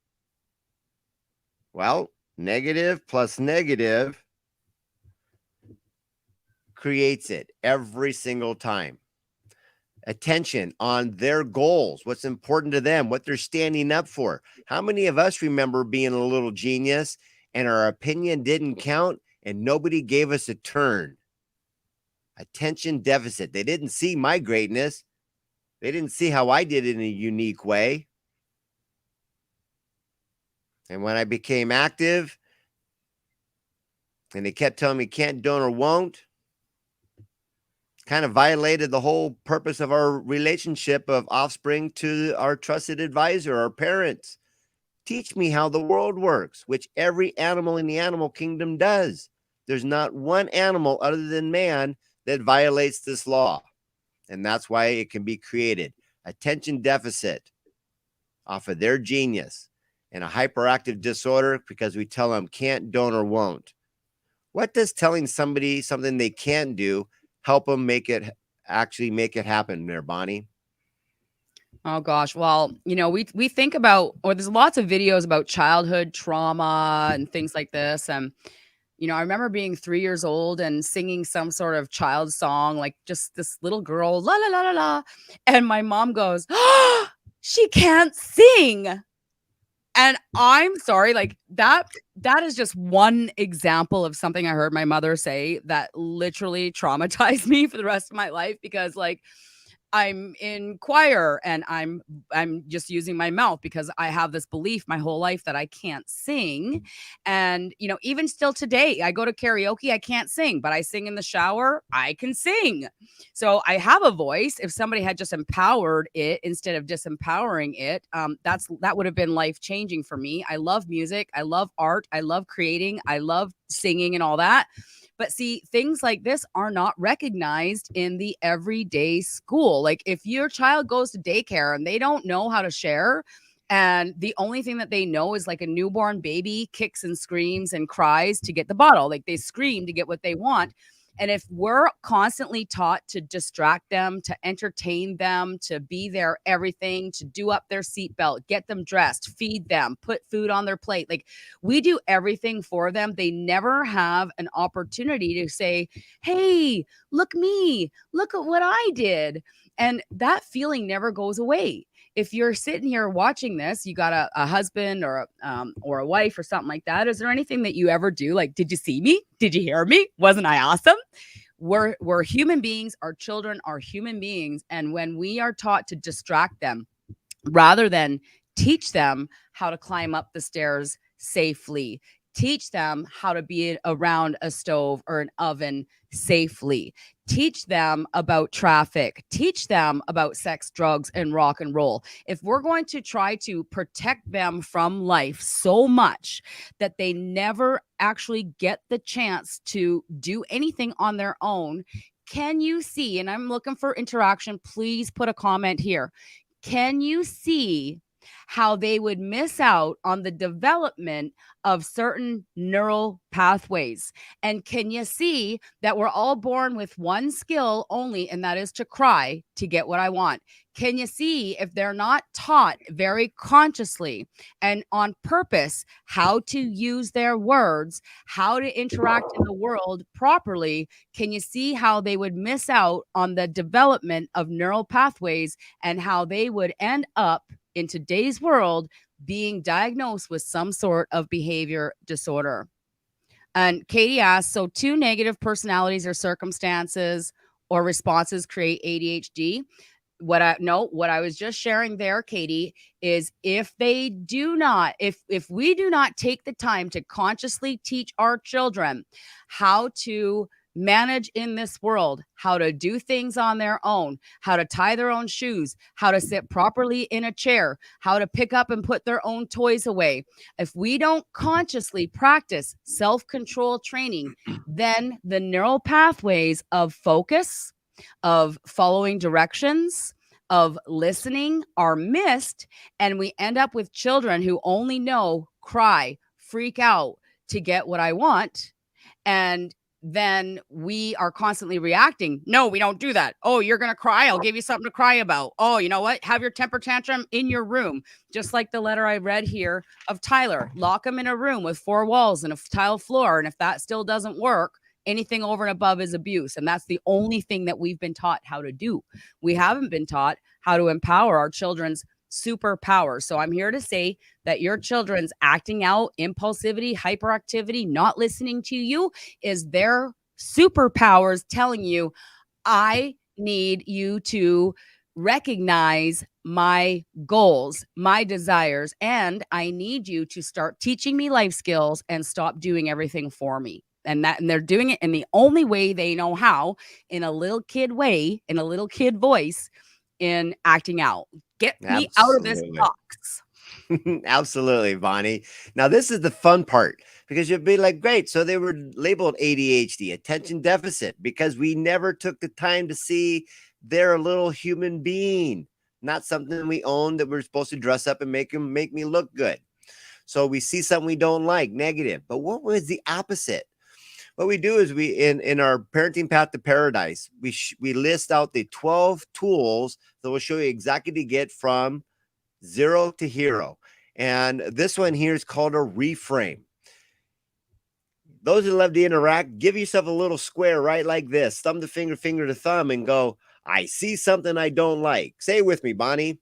Well, negative plus negative creates it every single time. Attention on their goals, what's important to them, what they're standing up for. How many of us remember being a little genius and our opinion didn't count and nobody gave us a turn? Attention deficit. They didn't see my greatness. They didn't see how I did it in a unique way. And when I became active and they kept telling me can't, don't, or won't, kind of violated the whole purpose of our relationship of offspring to our trusted advisor, our parents. Teach me how the world works, which every animal in the animal kingdom does. There's not one animal other than man that violates this law. And that's why it can be created. Attention deficit off of their genius, and a hyperactive disorder because we tell them can't, don't, or won't. What does telling somebody something they can do help them make it happen there, Bonnie?
Oh gosh. Well, we think about, or there's lots of videos about childhood trauma and things like this. And I remember being 3 years old and singing some sort of child song, like just this little girl, la la la la la. And my mom goes, "Oh, she can't sing." And I'm sorry, like that is just one example of something I heard my mother say that literally traumatized me for the rest of my life, because like I'm in choir and I'm just using my mouth because I have this belief my whole life that I can't sing. And even still today, I go to karaoke, I can't sing, but I sing in the shower, I can sing. So I have a voice. If somebody had just empowered it instead of disempowering it, that would have been life changing for me. I love music, I love art, I love creating, I love singing and all that. But see, things like this are not recognized in the everyday school. Like if your child goes to daycare and they don't know how to share, and the only thing that they know is like a newborn baby kicks and screams and cries to get the bottle, like they scream to get what they want. And if we're constantly taught to distract them, to entertain them, to be their everything, to do up their seatbelt, get them dressed, feed them, put food on their plate, like we do everything for them, they never have an opportunity to say, "Hey, look me, look at what I did." And that feeling never goes away. If you're sitting here watching this, you got a husband or a wife or something like that. Is there anything that you ever do? Like, did you see me? Did you hear me? Wasn't I awesome? We're human beings. Our children are human beings. And when we are taught to distract them rather than teach them how to climb up the stairs safely, teach them how to be around a stove or an oven safely, teach them about traffic, teach them about sex, drugs, and rock and roll. If we're going to try to protect them from life so much that they never actually get the chance to do anything on their own, can you see, and I'm looking for interaction, please put a comment here. Can you see how they would miss out on the development of certain neural pathways? And can you see that we're all born with one skill only, and that is to cry to get what I want? Can you see, if they're not taught very consciously and on purpose how to use their words, how to interact in the world properly, can you see how they would miss out on the development of neural pathways and how they would end up in today's world being diagnosed with some sort of behavior disorder? And Katie asks, so 2 negative personalities or circumstances or responses create ADHD? What I was just sharing there, Katie, is if we do not take the time to consciously teach our children how to manage in this world, how to do things on their own, how to tie their own shoes, how to sit properly in a chair, how to pick up and put their own toys away. If we don't consciously practice self-control training, then the neural pathways of focus, of following directions, of listening are missed, and we end up with children who only know cry, freak out to get what I want. And then we are constantly reacting. No, we don't do that. Oh, you're going to cry? I'll give you something to cry about. Oh, you know what? Have your temper tantrum in your room. Just like the letter I read here of Tyler. Lock him in a room with 4 walls and a tile floor. And if that still doesn't work, anything over and above is abuse. And that's the only thing that we've been taught how to do. We haven't been taught how to empower our children's superpowers. So I'm here to say that your children's acting out, impulsivity, hyperactivity, not listening to you is their superpowers telling you, I need you to recognize my goals, my desires, and I need you to start teaching me life skills and stop doing everything for me. And they're doing it in the only way they know how, in a little kid way, in a little kid voice, in acting out. Get me out of this
Absolutely.
box.
Absolutely, Bonnie. Now, this is the fun part because you'll be like, great. So they were labeled ADHD, attention deficit, because we never took the time to see they're a little human being, not something we own that we're supposed to dress up and make me look good. So we see something we don't like, negative. But what was the opposite? What we do is we in our parenting path to paradise, we list out the 12 tools that will show you exactly to get from zero to hero. And this one here is called a reframe. Those who love to interact, give yourself a little square right like this, thumb to finger, finger to thumb, and go, I see something I don't like. Say it with me, Bonnie.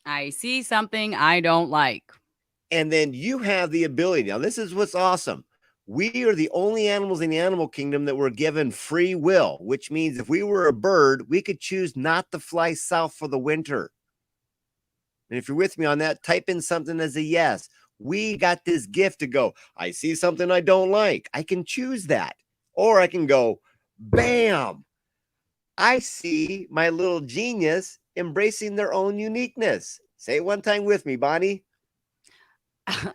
I see something I don't like.
And then you have the ability. Now, this is what's awesome. We are the only animals in the animal kingdom that were given free will, which means if we were a bird, we could choose not to fly south for the winter. And if you're with me on that, type in something as a yes. We got this gift to go, I see something I don't like. I can choose that. Or I can go, bam, I see my little genius embracing their own uniqueness. Say it one time with me, Bonnie.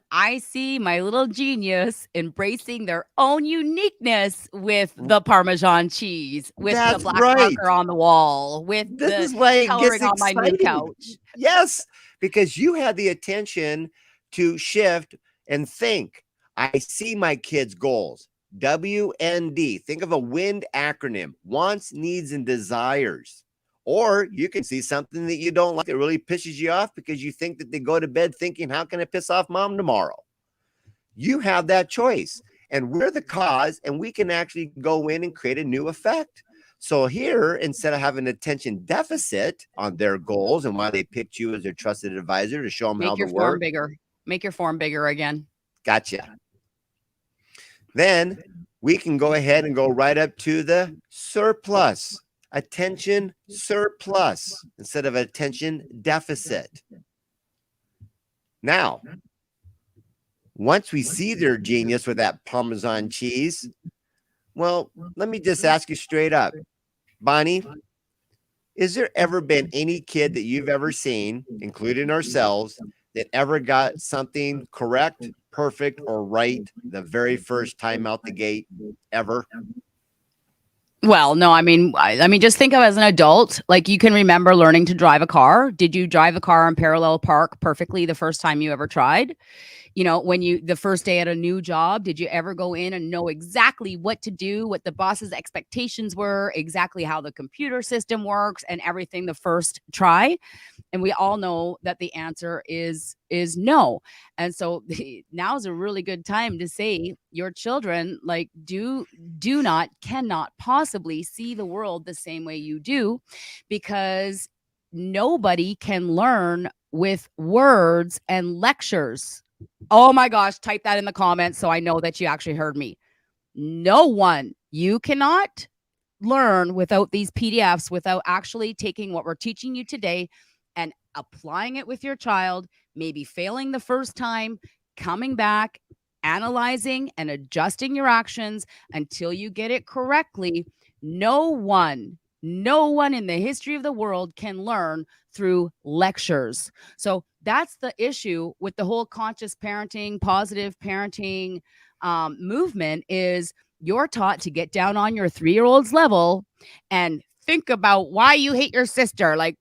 I see my little genius embracing their own uniqueness with the Parmesan cheese, with the
That's
black
right.
marker on the wall, with
This
the
is why it gets
coloring on my new
exciting.
couch.
Yes, because you had the attention to shift and think. I see my kids' goals. WND. Think of a WIND acronym: wants, needs, and desires. Or you can see something that you don't like that really pisses you off because you think that they go to bed thinking, how can I piss off mom tomorrow? You have that choice. And we're the cause, and we can actually go in and create a new effect. So here, instead of having an attention deficit on their goals and why they picked you as their trusted advisor to show them how
Make
to
your form
work,
bigger. Make your form bigger again.
gotcha. Then we can go ahead and go right up to the surplus, attention surplus instead of attention deficit. Now, once we see their genius with that Parmesan cheese, well, let me just ask you straight up, Bonnie, is there ever been any kid that you've ever seen, including ourselves, that ever got something correct, perfect, or right the very first time out the gate ever?
Well, no, I mean, just think of as an adult, like you can remember learning to drive a car. Did you drive a car in parallel park perfectly the first time you ever tried? When the first day at a new job, did you ever go in and know exactly what to do, what the boss's expectations were, exactly how the computer system works and everything the first try? And we all know that the answer is no. And so now is a really good time to say your children, like, do not, cannot possibly see the world the same way you do, because nobody can learn with words and lectures. Oh my gosh, type that in the comments so I know that you actually heard me. No one. You cannot learn without these PDFs, without actually taking what we're teaching you today and applying it with your child, maybe failing the first time, coming back, analyzing and adjusting your actions until you get it correctly. No one in the history of the world can learn through lectures. So that's the issue with the whole conscious parenting, positive parenting movement, is you're taught to get down on your 3-year-old's level and think about why you hate your sister. Like,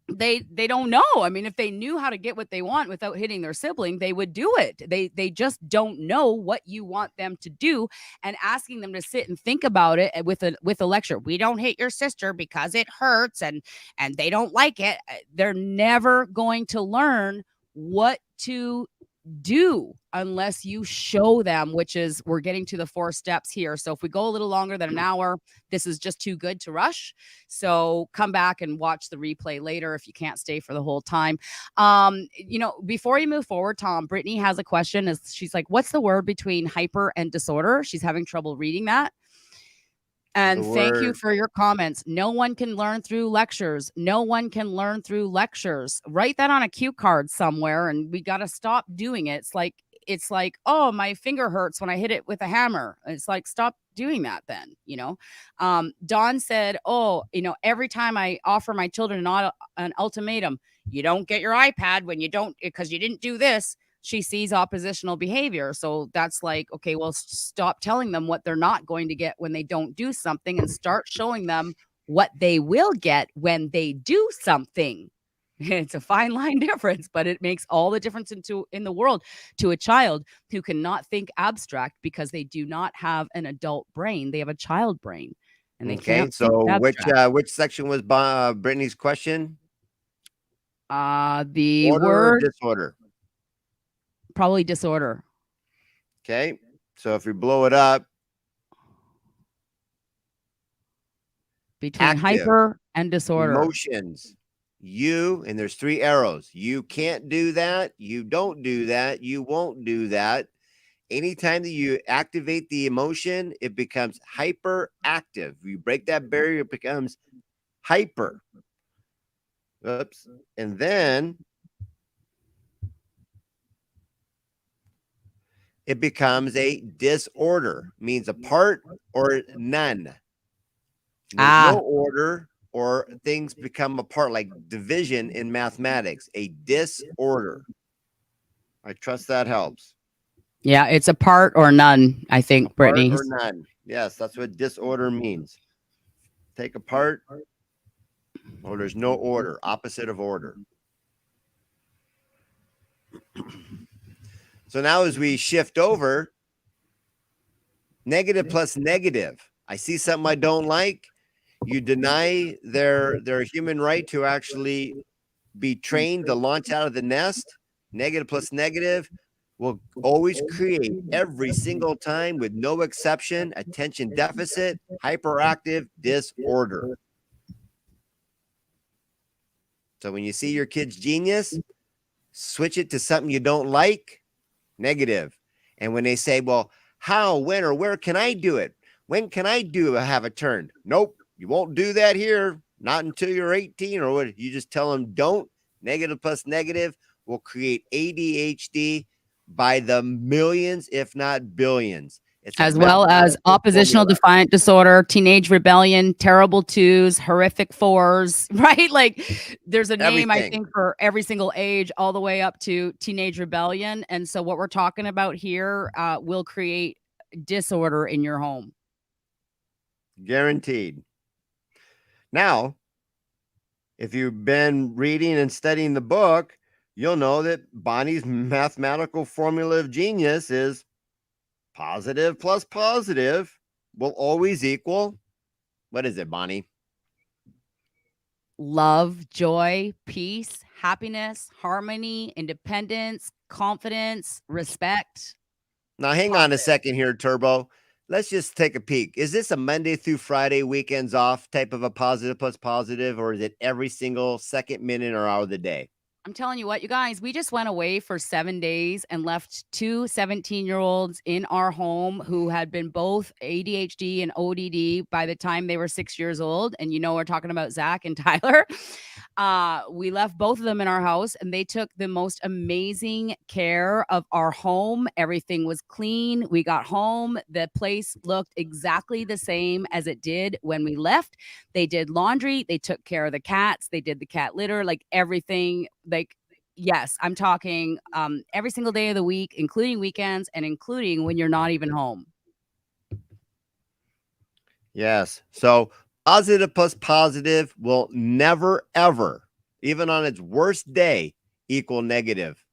they don't know. I mean, if they knew how to get what they want without hitting their sibling, they would do it. They just don't know what you want them to do, and asking them to sit and think about it with a lecture. We don't hate your sister because it hurts and they don't like it. They're never going to learn what to do unless you show them, which is, we're getting to the 4 steps here. So if we go a little longer than an hour, this is just too good to rush. So come back and watch the replay later if you can't stay for the whole time. Before you move forward, Tom, Brittany has a question. She's like, what's the word between hyper and disorder? She's having trouble reading that. And
The
thank you
word.
for your comments. No one can learn through lectures. No one can learn through lectures. Write that on a cue card somewhere, and we got to stop doing it. It's like, oh, my finger hurts when I hit it with a hammer. It's like, stop doing that then, you know. Dawn said, oh, every time I offer my children an ultimatum, you don't get your iPad when you don't, because you didn't do this. She sees oppositional behavior. So that's like, okay, well, stop telling them what they're not going to get when they don't do something, and start showing them what they will get when they do something. It's a fine line difference, but it makes all the difference in the world to a child who cannot think abstract because they do not have an adult brain. They have a child brain, and they
Okay.
can't think
So
abstract.
which section was Brittany's question?
The
Order or
word,
disorder?
probably disorder.
Okay. So if we blow it up,
Between
active
hyper and disorder.
emotions. And there's 3 arrows. You can't do that. You don't do that. You won't do that. Anytime that you activate the emotion, it becomes hyperactive. You break that barrier, it becomes hyper. Oops. And then it becomes a disorder, means a part or none. There's no order, or things become apart, like division in mathematics, a disorder. I trust that helps.
Yeah, it's a part or none, I think,
Apart
Brittany.
or none. Yes, that's what disorder means. Take apart, or there's no order, opposite of order. So now as we shift over, negative plus negative. I see something I don't like. You deny their human right to actually be trained to launch out of the nest. Negative plus negative will always create, every single time with no exception, attention deficit, hyperactive disorder. So when you see your kid's genius, switch it to something you don't like, negative. And when they say, well, how, when, or where can I do it? When can I have a turn? Nope, you won't do that here. Not until you're 18, or what? You just tell them don't. Negative plus negative will create ADHD by the millions, if not billions. It's a
As well as
mathematical
oppositional
formula.
defiant disorder, teenage rebellion, terrible twos, horrific fours, right? Like there's a name, I
Everything.
think, for every single age, all the way up to teenage rebellion. And so what we're talking about here will create disorder in your home.
Guaranteed. Now, if you've been reading and studying the book, you'll know that Bonnie's mathematical formula of genius is positive plus positive will always equal, what is it, Bonnie?
Love, joy, peace, happiness, harmony, independence, confidence, respect.
Now, hang on a second here, Turbo. Let's just take a peek. Is this a Monday through Friday, weekends off type of a positive plus positive, or is it every single second, minute, or hour of the day?
I'm telling you what, you guys, we just went away for 7 days and left 2 17-year-olds in our home who had been both ADHD and ODD by the time they were 6 years old. And we're talking about Zach and Tyler. We left both of them in our house, and they took the most amazing care of our home. Everything was clean. We got home. The place looked exactly the same as it did when we left. They did laundry. They took care of the cats. They did the cat litter, like everything. Like, yes, I'm talking every single day of the week, including weekends and including when you're not even home.
Yes. So positive plus positive will never, ever, even on its worst day, equal negative.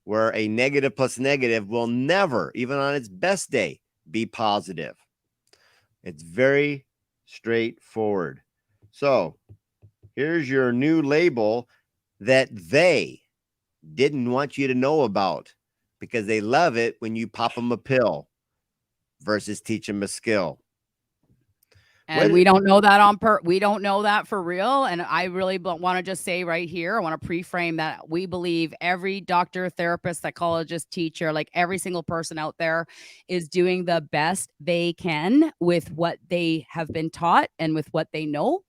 Where a negative plus negative will never, even on its best day, be positive. It's very straightforward. So here's your new label that they didn't want you to know about, because they love it when you pop them a pill versus teach them a skill.
And we don't know that we don't know that for real. And I really want to just say right here, I want to pre-frame that we believe every doctor, therapist, psychologist, teacher, like every single person out there is doing the best they can with what they have been taught and with what they know.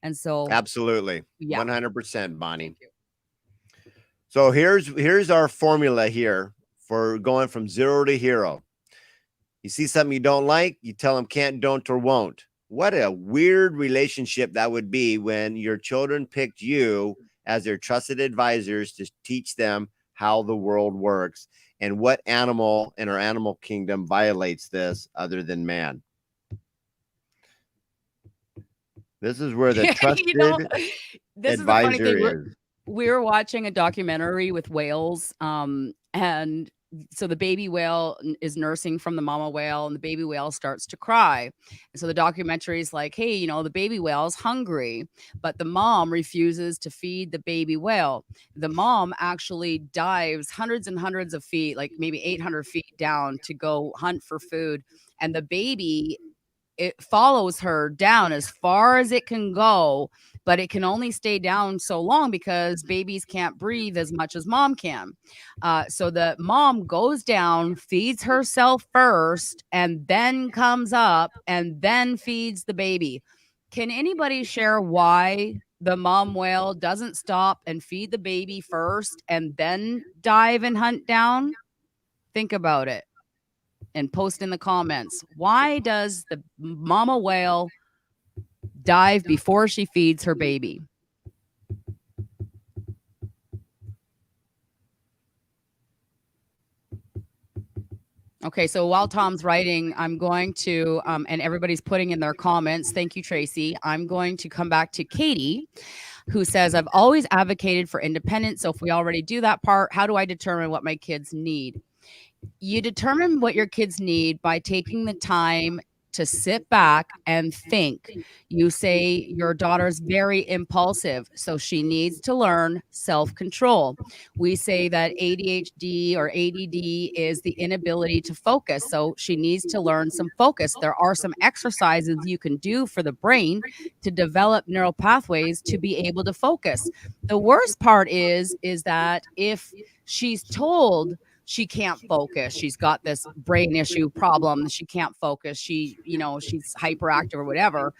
And so
Absolutely.
yeah.
100%, Bonnie. So here's our formula here for going from 0 to hero. You see something you don't like, you tell them can't, don't, or won't. What a weird relationship that would be when your children picked you as their trusted advisors to teach them how the world works. And what animal in our animal kingdom violates this other than man? This is where the trusted
This is the funny thing. We were watching a documentary with whales, and so the baby whale is nursing from the mama whale, and the baby whale starts to cry. And so the documentary is like, hey, the baby whale is hungry, but the mom refuses to feed the baby whale. The mom actually dives hundreds and hundreds of feet, like maybe 800 feet down, to go hunt for food. And the baby, it follows her down as far as it can go, but it can only stay down so long because babies can't breathe as much as mom can. So the mom goes down, feeds herself first, and then comes up and then feeds the baby. Can anybody share why the mom whale doesn't stop and feed the baby first and then dive and hunt down? Think about it and post in the comments. Why does the mama whale dive before she feeds her baby? Okay, so while Tom's writing, I'm going to, and everybody's putting in their comments. Thank you, Tracy. I'm going to come back to Katie, who says, I've always advocated for independence. So if we already do that part, how do I determine what my kids need? You determine what your kids need by taking the time to sit back and think. You say your daughter's very impulsive, so she needs to learn self-control. We say that ADHD or ADD is the inability to focus, so she needs to learn some focus. There are some exercises you can do for the brain to develop neural pathways to be able to focus. The worst part is that if she's told she can't focus, she's got this brain issue problem, she can't focus, she's hyperactive or whatever,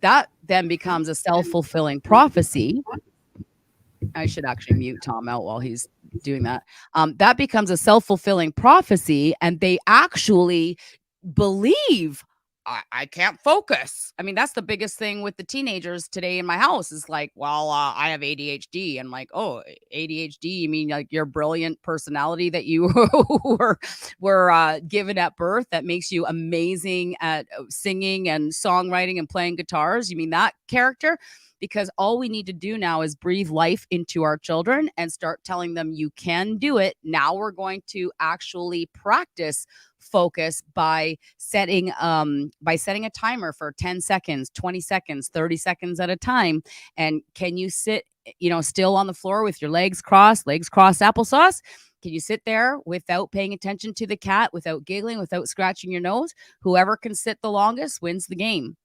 that then becomes a self-fulfilling prophecy. I should actually mute Tom out while he's doing that. That becomes a self-fulfilling prophecy, and they actually believe I can't focus. I mean, that's the biggest thing with the teenagers today in my house is like, well, I have ADHD. And like, oh, ADHD, you mean like your brilliant personality that you were given at birth that makes you amazing at singing and songwriting and playing guitars? You mean that character? Because all we need to do now is breathe life into our children and start telling them you can do it. Now we're going to actually practice focus by setting a timer for 10 seconds, 20 seconds, 30 seconds at a time. And can you sit, still on the floor with your legs crossed applesauce? Can you sit there without paying attention to the cat, without giggling, without scratching your nose? Whoever can sit the longest wins the game.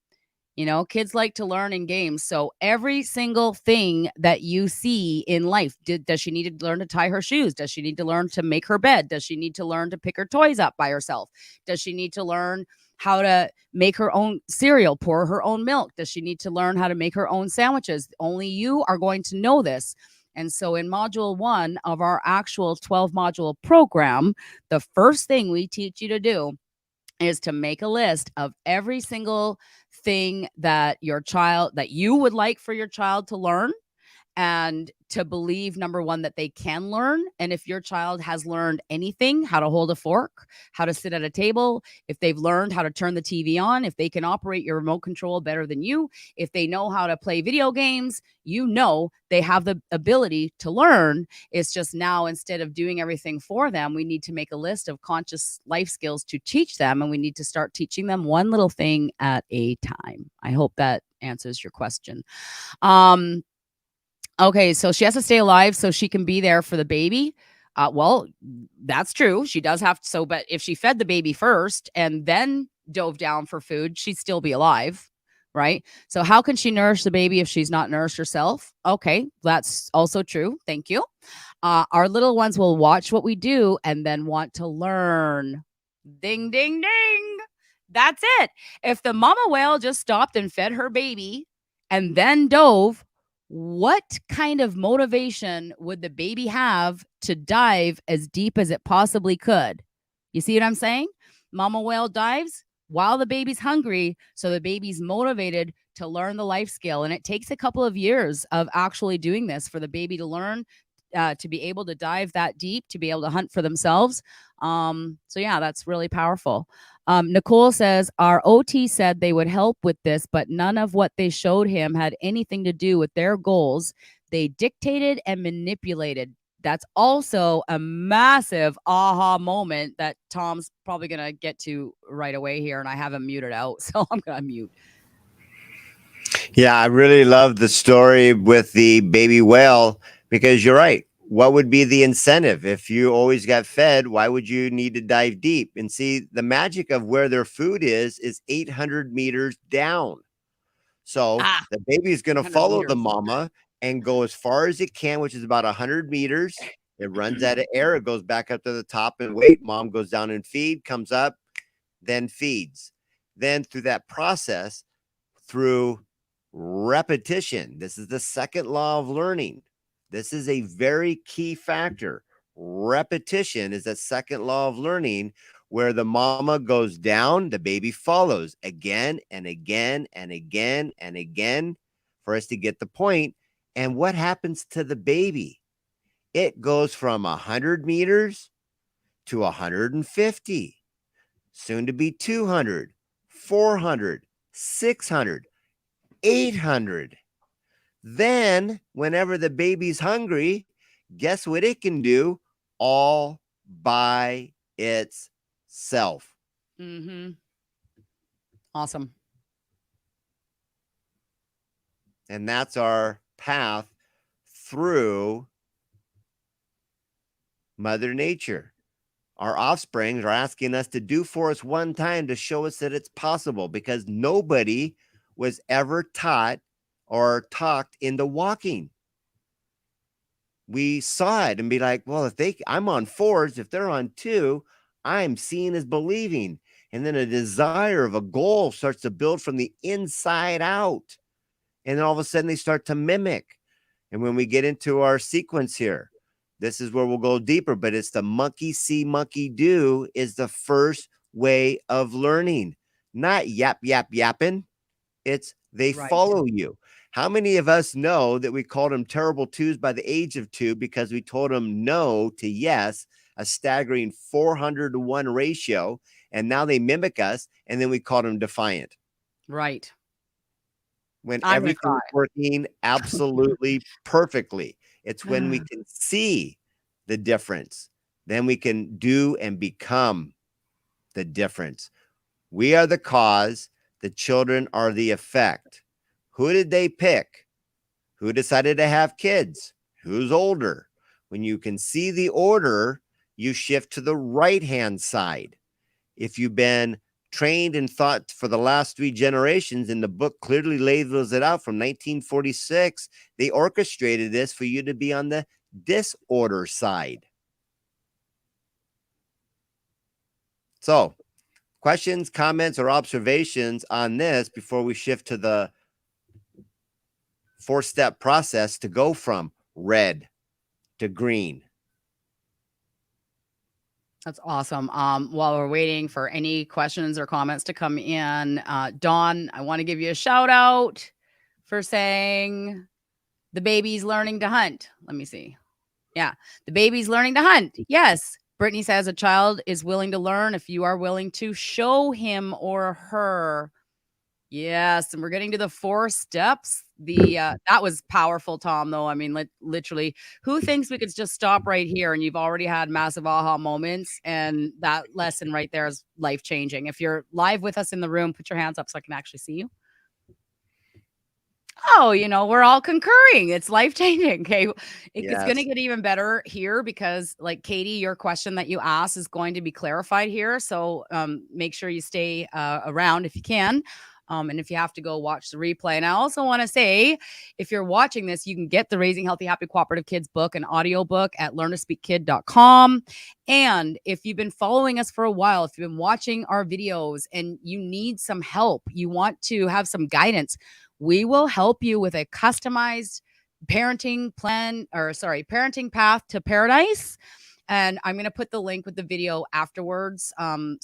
Kids like to learn in games. So every single thing that you see in life, does she need to learn to tie her shoes? Does she need to learn to make her bed? Does she need to learn to pick her toys up by herself? Does she need to learn how to make her own cereal, pour her own milk? Does she need to learn how to make her own sandwiches? Only you are going to know this. And so in module 1 of our actual 12 module program, the first thing we teach you to do is to make a list of every single thing that you would like for your child to learn, and to believe, number one, that they can learn. And if your child has learned anything, how to hold a fork, how to sit at a table, if they've learned how to turn the TV on, if they can operate your remote control better than you, if they know how to play video games, they have the ability to learn. It's just now, instead of doing everything for them, we need to make a list of conscious life skills to teach them. And we need to start teaching them one little thing at a time. I hope that answers your question. Okay, so she has to stay alive so she can be there for the baby. Well, that's true. She does have to. But if she fed the baby first and then dove down for food, she'd still be alive, right? So how can she nourish the baby if she's not nourished herself? Okay, that's also true. Thank you. Our little ones will watch what we do and then want to learn. Ding, ding, ding. That's it. If the mama whale just stopped and fed her baby and then dove, what kind of motivation would the baby have to dive as deep as it possibly could? You see what I'm saying? Mama whale dives while the baby's hungry, so the baby's motivated to learn the life skill. And it takes a couple of years of actually doing this for the baby to learn, to be able to dive that deep, to be able to hunt for themselves. So yeah, that's really powerful. Nicole says, our OT said they would help with this, but none of what they showed him had anything to do with their goals. They dictated and manipulated. That's also a massive aha moment that Tom's probably going to get to right away here. And I have him muted out, so I'm going to mute.
Yeah, I really love the story with the baby whale because you're right. What would be the incentive? If you always got fed, why would you need to dive deep? And see, the magic of where their food is 800 meters down. So the baby is going to follow the mama and go as far as it can, which is about 100 meters. It runs out of air. It goes back up to the top and wait. Mom goes down and feed, comes up, then feeds. Then through that process, through repetition, this is the second law of learning. This is a very key factor. Repetition is the second law of learning, where the mama goes down, the baby follows again and again and again and again for us to get the point. And what happens to the baby? It goes from 100 meters to 150, soon to be 200, 400, 600, 800. Then, whenever the baby's hungry, guess what it can do all by itself.
Mm-hmm. Awesome.
And that's our path through Mother Nature. Our offsprings are asking us to do for us one time to show us that it's possible, because nobody was ever taught or talked into walking. We saw it and be like, well, I'm on 4s, if they're on 2, I'm seeing is believing. And then a desire of a goal starts to build from the inside out. And then all of a sudden they start to mimic. And when we get into our sequence here, this is where we'll go deeper, but it's the monkey see, monkey do is the first way of learning. Not yap, yap, yapping. It's they follow you. How many of us know that we called them terrible 2s by the age of 2 because we told them no to yes, a staggering 400-to-1 ratio, and now they mimic us, and then we called them defiant.
Right.
When everything's working absolutely perfectly. It's when we can see the difference, then we can do and become the difference. We are the cause. The children are the effect. Who did they pick? Who decided to have kids? Who's older? When you can see the order, you shift to the right-hand side. If you've been trained and thought for the last 3 generations, and the book clearly labels it out from 1946, they orchestrated this for you to be on the disorder side. So, questions, comments, or observations on this before we shift to the 4-step process to go from red to green?
That's awesome. While we're waiting for any questions or comments to come in, Dawn, I want to give you a shout out for saying the baby's learning to hunt. Let me see. Yeah, the baby's learning to hunt. Yes. Brittany says a child is willing to learn if you are willing to show him or her. Yes, and we're getting to the 4 steps. That was powerful, Tom, though. I mean, literally, who thinks we could just stop right here and you've already had massive aha moments, and that lesson right there is life-changing. If you're live with us in the room, put your hands up so I can actually see you. Oh, we're all concurring. It's life-changing. Okay. It's going to get even better here because, like, Katie, your question that you asked is going to be clarified here. So make sure you stay around if you can. And if you have to go watch the replay, and I also want to say, if you're watching this, you can get the Raising Healthy, Happy, Cooperative Kids book, an audiobook at learntospeakkid.com. And if you've been following us for a while, if you've been watching our videos and you need some help, you want to have some guidance, we will help you with a customized parenting path to paradise. And I'm going to put the link with the video afterwards. Yeah,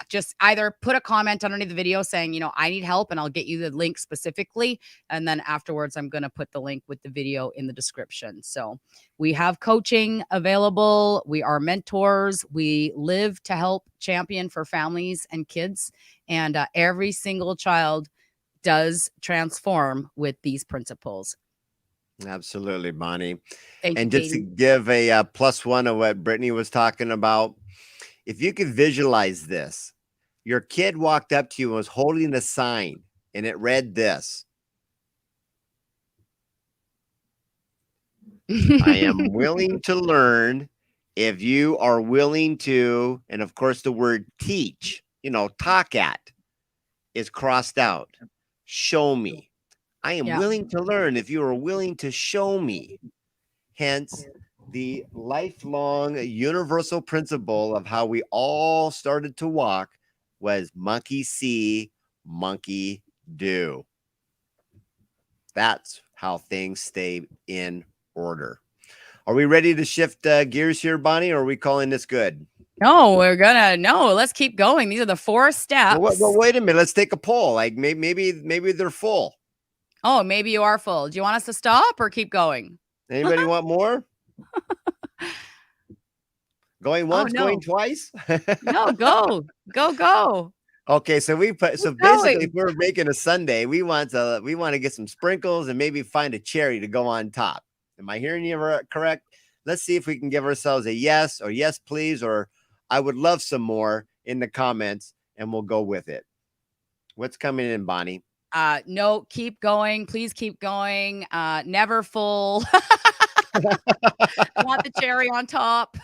just either put a comment underneath the video saying, I need help, and I'll get you the link specifically. And then afterwards, I'm going to put the link with the video in the description. So we have coaching available. We are mentors. We live to help champion for families and kids. And every single child does transform with these principles.
Absolutely, Bonnie.
Thank you,
And just to
Katie.
give a +1 of what Brittany was talking about, if you could visualize this, your kid walked up to you and was holding a sign, and it read this: I am willing to learn if you are willing to, and of course the word teach, talk at, is crossed out. Show me. I am willing to learn if you are willing to show me. Hence, the lifelong universal principle of how we all started to walk was monkey see, monkey do. That's how things stay in order. Are we ready to shift gears here, Bonnie, or are we calling this good?
No, let's keep going. These are the 4 steps.
Well, wait a minute. Let's take a poll. Like maybe they're full.
Oh, maybe you are full. Do you want us to stop or keep going?
Anybody want more? Going once, going twice?
No, go.
Okay, so basically, if we're making a sundae, we want to get some sprinkles and maybe find a cherry to go on top. Am I hearing you correct? Let's see if we can give ourselves a yes, or yes please, or I would love some more in the comments, and we'll go with it. What's coming in, Bonnie?
No, keep going. Please keep going. Never full. Want the cherry on top.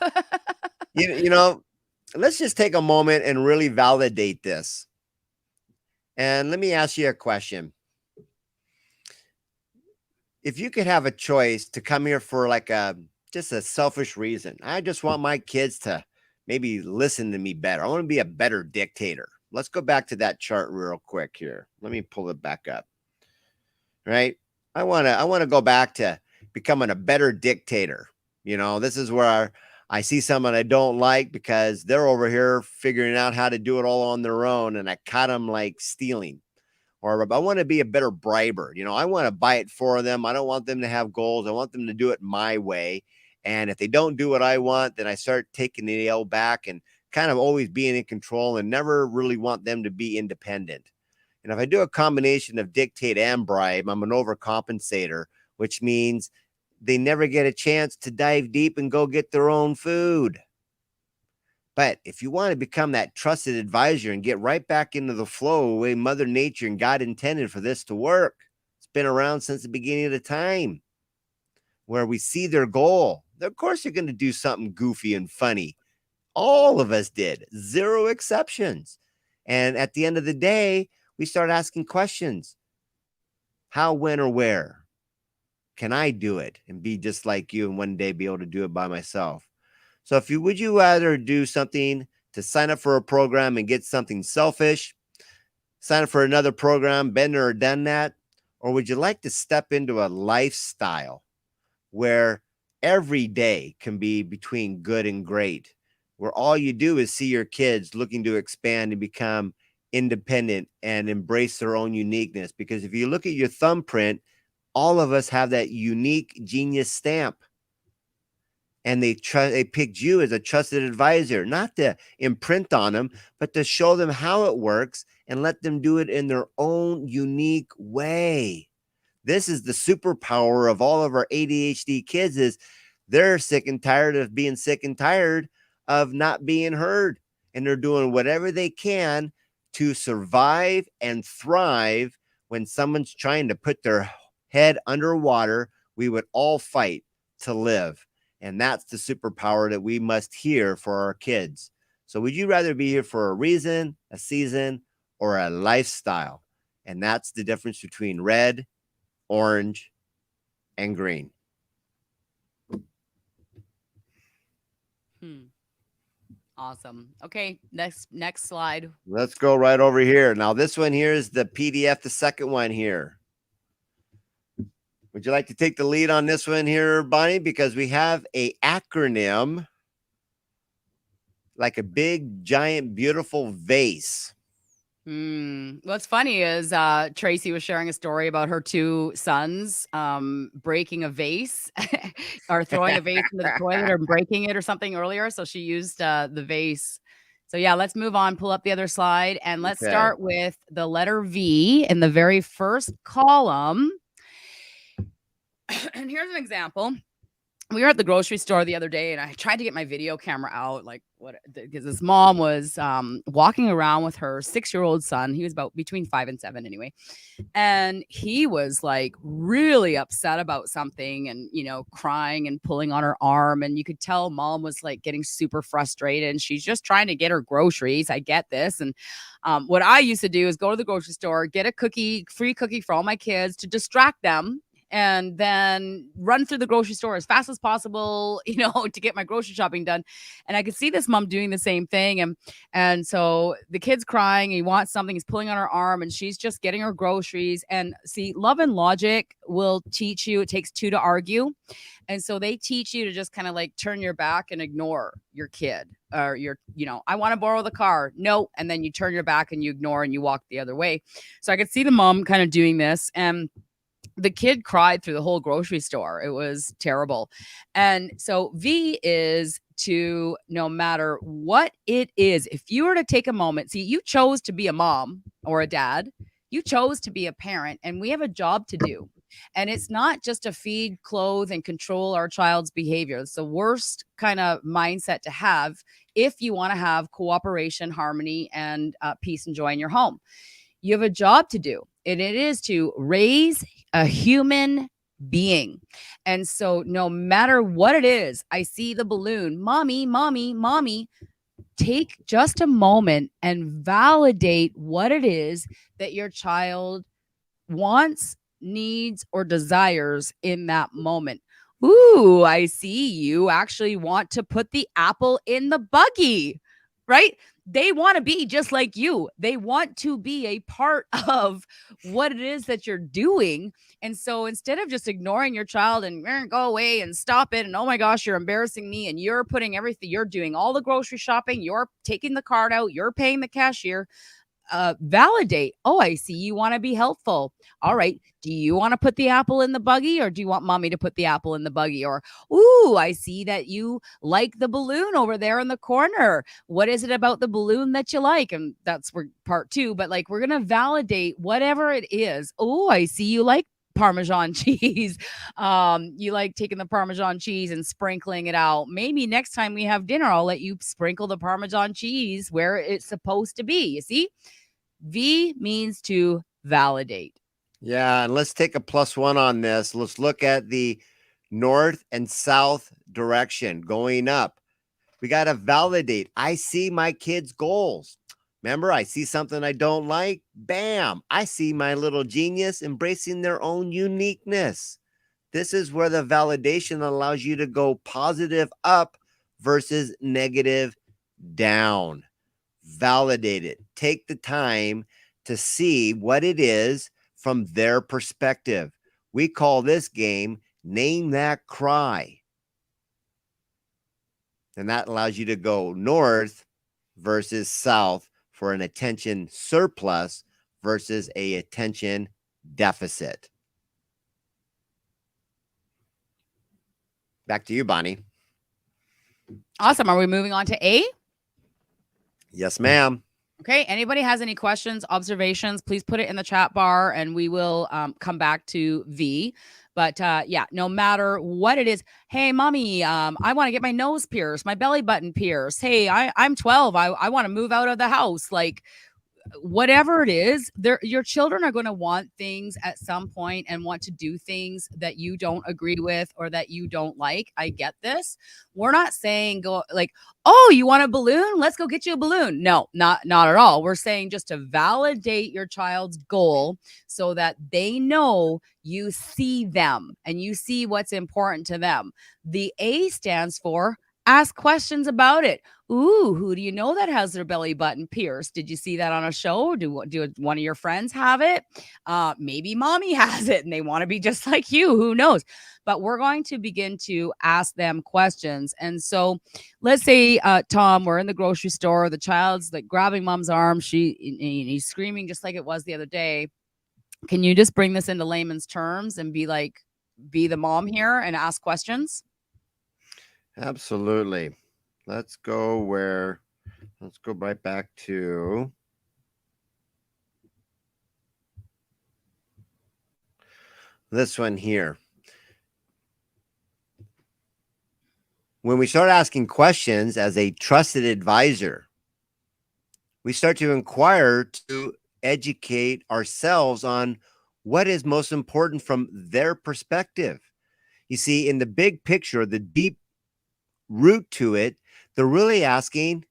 Let's just take a moment and really validate this. And let me ask you a question. If you could have a choice to come here for just a selfish reason, I just want my kids to maybe listen to me better. I want to be a better dictator. Let's go back to that chart real quick here. Let me pull it back up. Right? I want to go back to becoming a better dictator. This is where I see someone I don't like because they're over here figuring out how to do it all on their own, and I caught them like stealing. Or I want to be a better briber. I want to buy it for them. I don't want them to have goals. I want them to do it my way. And if they don't do what I want, then I start taking the L back and kind of always being in control and never really want them to be independent. And if I do a combination of dictate and bribe, I'm an overcompensator, which means they never get a chance to dive deep and go get their own food. But if you want to become that trusted advisor and get right back into the flow, the way Mother Nature and God intended for this to work, it's been around since the beginning of the time, where we see their goal. Of course, they're going to do something goofy and funny. All of us did, 0 exceptions. And at the end of the day, we start asking questions. How, when, or where can I do it and be just like you and one day be able to do it by myself? So would you rather do something to sign up for a program and get something selfish, sign up for another program, been there or done that? Or would you like to step into a lifestyle where every day can be between good and great, where all you do is see your kids looking to expand and become independent and embrace their own uniqueness? Because if you look at your thumbprint, all of us have that unique genius stamp. And they picked you as a trusted advisor, not to imprint on them, but to show them how it works and let them do it in their own unique way. This is the superpower of all of our ADHD kids, is they're sick and tired of being sick and tired of not being heard. And they're doing whatever they can to survive and thrive. When someone's trying to put their head underwater, we would all fight to live. And that's the superpower that we must hear for our kids. So would you rather be here for a reason, a season, or a lifestyle. And that's the difference between red, orange, and green.
Awesome. Okay, next slide.
Let's go right over here. Now, this one here is the PDF, the second one here. Would you like to take the lead on this one here, Bonnie? Because we have a acronym, like a big, giant, beautiful vase.
What's funny is Tracy was sharing a story about her two sons breaking a vase or throwing a vase into the toilet or breaking it or something earlier. So she used the vase. So yeah, let's move on. Pull up the other slide and let's start with the letter V in the very first column. And here's an example. We were at the grocery store the other day and I tried to get my video camera out, like because this mom was walking around with her 6-year-old son. He was about between 5 and 7 anyway. And he was like really upset about something and, crying and pulling on her arm. And you could tell mom was like getting super frustrated and she's just trying to get her groceries. I get this. And what I used to do is go to the grocery store, get a free cookie for all my kids to distract them, and then run through the grocery store as fast as possible, to get my grocery shopping done. And I could see this mom doing the same thing. And so the kid's crying, he wants something, he's pulling on her arm, and she's just getting her groceries. And see, love and logic will teach you, it takes two to argue. And so they teach you to just kind of like turn your back and ignore your kid or I want to borrow the car. No. And then you turn your back and you ignore and you walk the other way. So I could see the mom kind of doing this. And the kid cried through the whole grocery store. It was terrible. And so V is to, no matter what it is, if you were to take a moment, see, you chose to be a mom or a dad, you chose to be a parent, and we have a job to do. And it's not just to feed, clothe, and control our child's behavior. It's the worst kind of mindset to have if you want to have cooperation, harmony, and peace and joy in your home. You have a job to do, and it is to raise a human being. And so no matter what it is, I see the balloon, mommy, take just a moment and validate what it is that your child wants, needs, or desires in that moment. Ooh, I see you actually want to put the apple in the buggy, right? They want to be just like you. They want to be a part of what it is that you're doing. And so instead of just ignoring your child and go away and stop it, and oh my gosh, you're embarrassing me, and you're putting everything, you're doing all the grocery shopping, you're taking the card out, you're paying the cashier, validate. Oh, I see you want to be helpful. All right. Do you want to put the apple in the buggy, or do you want mommy to put the apple in the buggy? Or, ooh, I see that you like the balloon over there in the corner. What is it about the balloon that you like? And that's where part 2, but like, we're going to validate whatever it is. Oh, I see you like Parmesan cheese. You like taking the Parmesan cheese and sprinkling it out. Maybe next time we have dinner, I'll let you sprinkle the Parmesan cheese where it's supposed to be. You see, V means to validate.
Yeah. And let's take a +1 on this. Let's look at the north and south direction going up. We got to validate. I see my kids' goals. Remember, I see something I don't like. Bam. I see my little genius embracing their own uniqueness. This is where the validation allows you to go positive up versus negative down. Validate it. Take the time to see what it is from their perspective. We call this game Name That Cry. And that allows you to go north versus south for an attention surplus versus a attention deficit. Back to you, Bonnie.
Awesome. Are we moving on to A?
Yes, ma'am.
Okay. Anybody has any questions, observations, please put it in the chat bar and we will come back to V. But yeah, no matter what it is. Hey, mommy, I want to get my nose pierced, my belly button pierced. Hey, I'm 12. I want to move out of the house. Like, whatever it is, your children are going to want things at some point and want to do things that you don't agree with or that you don't like. I get this. We're not saying go like, oh, you want a balloon? Let's go get you a balloon. No, not at all. We're saying just to validate your child's goal so that they know you see them and you see what's important to them. The A stands for ask questions about it. Ooh, who do you know that has their belly button pierced? Did you see that on a show? Do one of your friends have it? Maybe mommy has it and they want to be just like you. Who knows? But we're going to begin to ask them questions. And so let's say, Tom, we're in the grocery store. The child's like grabbing mom's arm. He's screaming just like it was the other day. Can you just bring this into layman's terms and be like, be the mom here and ask questions?
Absolutely. Let's go right back to this one here. When we start asking questions as a trusted advisor, we start to inquire to educate ourselves on what is most important from their perspective. You see, in the big picture, the deep root to it, they're really asking,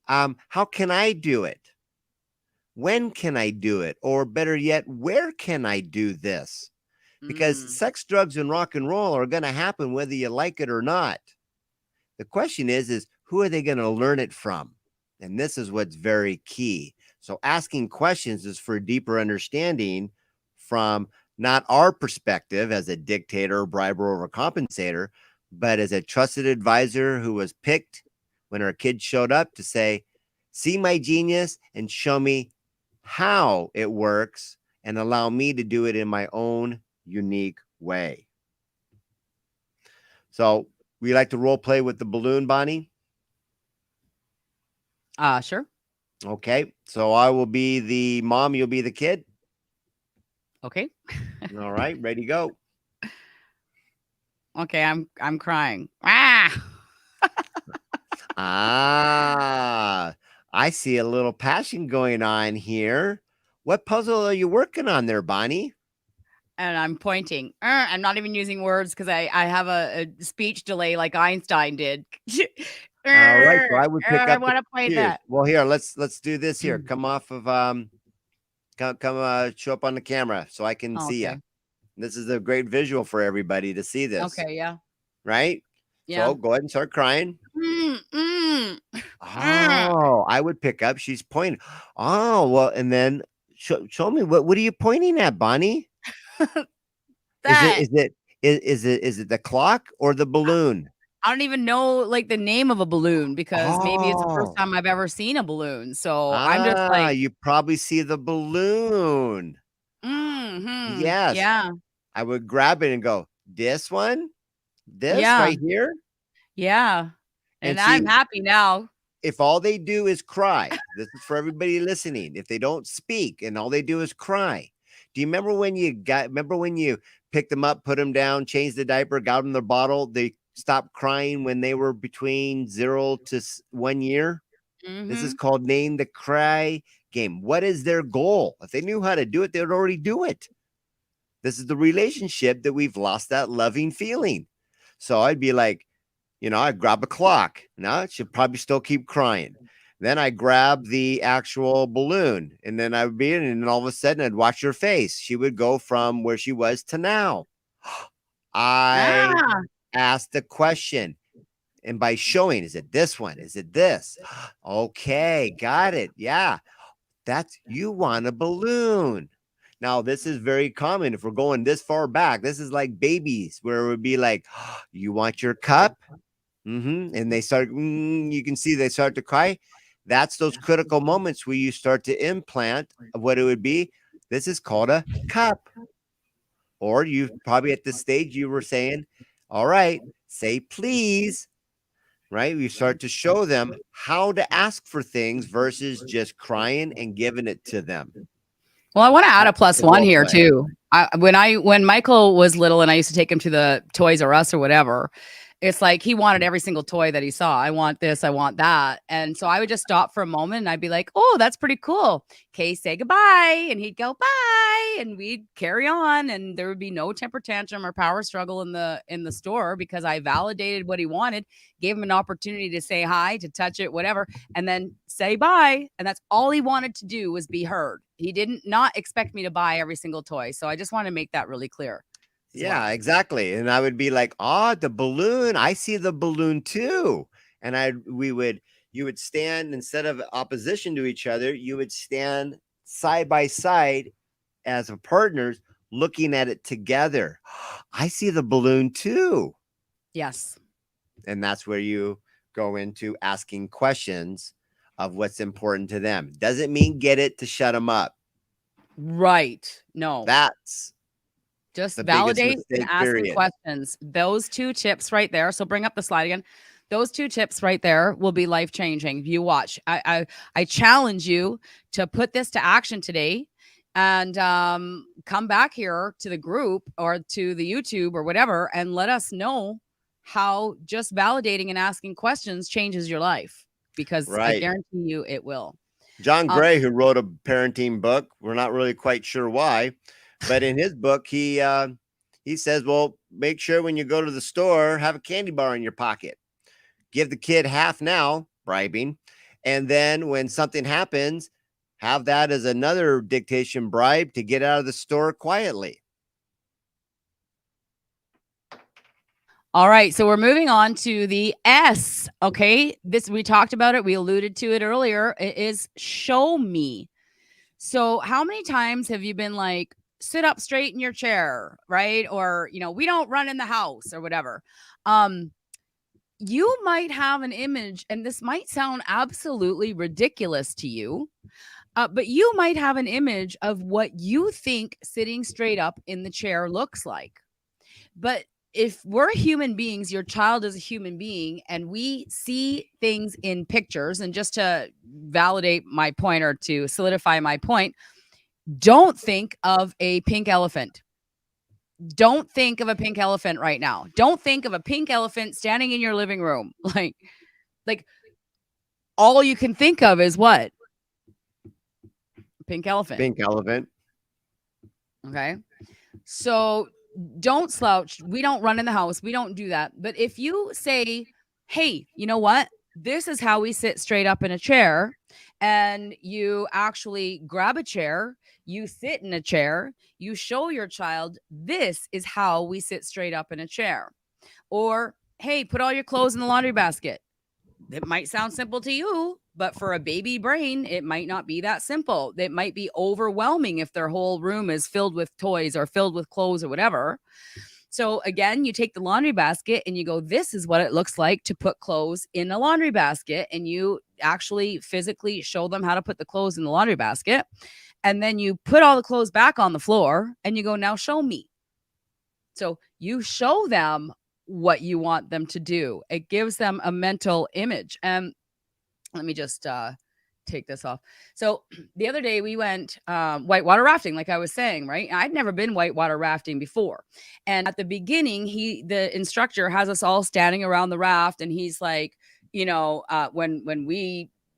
how can I do it? When can I do it? Or better yet, where can I do this? Because sex, drugs, and rock and roll are going to happen whether you like it or not. The question is who are they going to learn it from? And this is what's very key. So asking questions is for a deeper understanding from not our perspective as a dictator, briber, or compensator, but as a trusted advisor who was picked when our kid showed up to say, see my genius and show me how it works and allow me to do it in my own unique way. So we like to role play with the balloon, Bonnie?
Sure.
Okay. So I will be the mom, you'll be the kid.
Okay.
All right, ready to go.
Okay, I'm crying.
I see a little passion going on here. What puzzle are you working on there, Bonnie?
And I'm pointing. I'm not even using words because I have a speech delay like Einstein did.
All right, so I would pick
I
up
want to
the
point
cues.
that.
Well, here, let's do this here. Come off of come show up on the camera so I can see you. This is a great visual for everybody to see this.
Okay, yeah.
Right?
Yeah.
So go ahead and start crying. Oh, I would pick up. She's pointing. Oh, well, and then show me what are you pointing at, Bonnie? Is it the clock or the balloon?
I don't even know like the name of a balloon because maybe it's the first time I've ever seen a balloon. So I'm just like,
you probably see the balloon. Yes.
Yeah.
I would grab it and go, this one, this
Yeah.
right here.
Yeah.
And
And
see,
I'm happy now.
if all they do is cry, this is for everybody listening. If they don't speak and all they do is cry, do you remember when you picked them up, put them down, changed the diaper, got them their bottle? They stopped crying when they were between 0 to 1 year. This is called name the cry game. What is their goal? If they knew how to do it, they would already do it. This is the relationship that we've lost that loving feeling. So I'd be like, I'd grab a clock. Now it should probably still keep crying. Then I grab the actual balloon and then I would be in, and then all of a sudden I'd watch her face. She would go from where she was to now. I asked the question. And by showing, is it this one? Is it this? Okay, got it. Yeah, you want a balloon. Now, this is very common. If we're going this far back, this is like babies where it would be like, you want your cup? And they start, you can see they start to cry. That's those critical moments where you start to implant what it would be. This is called a cup. Or you probably at this stage, you were saying, all right, say please. Right? You start to show them how to ask for things versus just crying and giving it to them.
Well, I want to add a +1 here too. When Michael was little and I used to take him to the Toys R Us or whatever, It's like he wanted every single toy that he saw. I want this, I want that. And so I would just stop for a moment and I'd be like, oh, that's pretty cool. Okay, say goodbye. And he'd go, bye. And we'd carry on. And there would be no temper tantrum or power struggle in the store because I validated what he wanted, gave him an opportunity to say hi, to touch it, whatever, and then say bye. And that's all he wanted to do was be heard. He didn't not expect me to buy every single toy. So I just want to make that really clear.
Yeah, exactly. And I would be like, "Oh, the balloon. I see the balloon too." And you would stand instead of opposition to each other, you would stand side by side as a partners looking at it together. I see the balloon too.
Yes.
And that's where you go into asking questions of what's important to them. Doesn't mean get it to shut them up.
Right. No.
That's
just
the biggest
validate and
mistake,
asking
period.
questions. Those 2 tips right there. So bring up the slide again. Those 2 tips right there will be life changing. You watch. I challenge you to put this to action today, and come back here to the group or to the YouTube or whatever, and let us know how just validating and asking questions changes your life. Because I
Right.
guarantee you it will.
John Gray, who wrote a parenting book, we're not really quite sure why, but in his book, he says, well, make sure when you go to the store, have a candy bar in your pocket. Give the kid half now, bribing, and then when something happens, have that as another dictation bribe to get out of the store quietly.
All right, so we're moving on to the S. Okay, this we talked about it. We alluded to it earlier. It is show me. So, how many times have you been like, sit up straight in your chair, right? Or we don't run in the house or whatever. You might have an image, and this might sound absolutely ridiculous to you, but you might have an image of what you think sitting straight up in the chair looks like. But if we're human beings, your child is a human being, and we see things in pictures, and just to validate my point or to solidify my point, don't think of a pink elephant. Don't think of a pink elephant right now. Don't think of a pink elephant standing in your living room. Like all you can think of is what? Pink elephant.
Pink elephant.
Okay. So don't slouch. We don't run in the house. We don't do that. But if you say, hey, you know what? This is how we sit straight up in a chair, and you actually grab a chair, you sit in a chair, you show your child, this is how we sit straight up in a chair. Or, hey, put all your clothes in the laundry basket. It might sound simple to you, but for a baby brain, it might not be that simple. It might be overwhelming if their whole room is filled with toys or filled with clothes or whatever. So again, you take the laundry basket and you go, this is what it looks like to put clothes in a laundry basket. And you actually physically show them how to put the clothes in the laundry basket. And then you put all the clothes back on the floor and you go, now show me. So you show them what you want them to do. It gives them a mental image. And let me just take this off. So the other day we went whitewater rafting, like I was saying, right? I'd never been whitewater rafting before. And at the beginning, the instructor has us all standing around the raft, and he's like,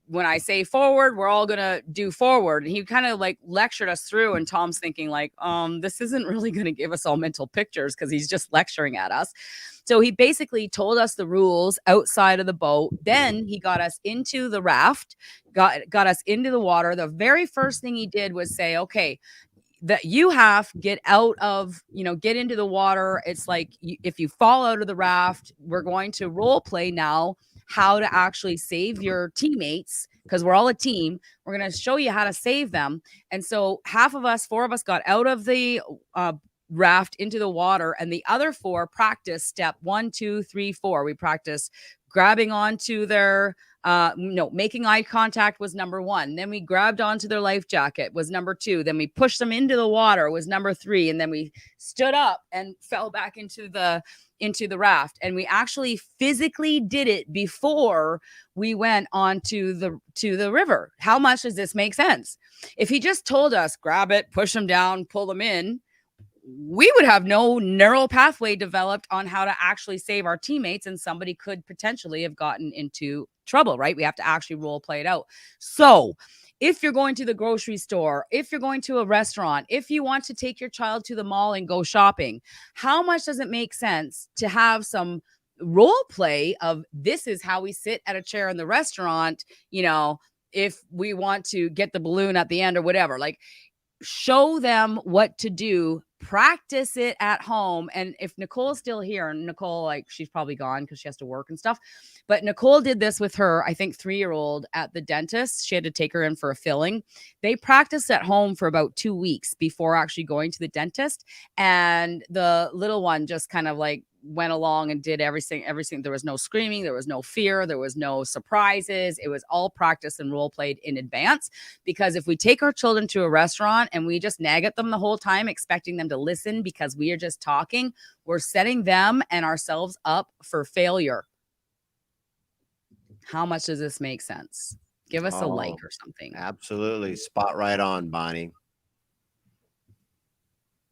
when I say forward, we're all gonna do forward. And he kind of like lectured us through, and Tom's thinking like, this isn't really gonna give us all mental pictures because he's just lecturing at us. So he basically told us the rules outside of the boat. Then he got us into the raft, got us into the water. The very first thing he did was say, okay, that you have get out of, get into the water. It's like if you fall out of the raft, we're going to role play now how to actually save your teammates, because we're all a team. We're going to show you how to save them. And so 4 of us got out of the raft into the water, and the other 4 practiced step 1, 2, 3, 4. We practiced grabbing onto their making eye contact was number 1. Then we grabbed onto their life jacket was number 2. Then we pushed them into the water was number 3. And then we stood up and fell back into the raft. And we actually physically did it before we went on to the river. How much does this make sense? If he just told us, grab it, push them down, pull them in, we would have no neural pathway developed on how to actually save our teammates, and somebody could potentially have gotten into trouble, right? We have to actually role play it out. So if you're going to the grocery store, if you're going to a restaurant, if you want to take your child to the mall and go shopping, how much does it make sense to have some role play of this is how we sit at a chair in the restaurant, if we want to get the balloon at the end or whatever, like show them what to do, practice it at home. And if Nicole's still here, and Nicole, like she's probably gone because she has to work and stuff, but Nicole did this with her, I think 3-year-old at the dentist. She had to take her in for a filling. They practiced at home for about 2 weeks before actually going to the dentist. And the little one just kind of like went along and did everything. There was no screaming, there was no fear, there was no surprises. It was all practiced and role played in advance. Because if we take our children to a restaurant and we just nag at them the whole time, expecting them to listen because we are just talking, we're setting them and ourselves up for failure. How much does this make sense? Give us a like or something.
Absolutely. Spot right on, Bonnie.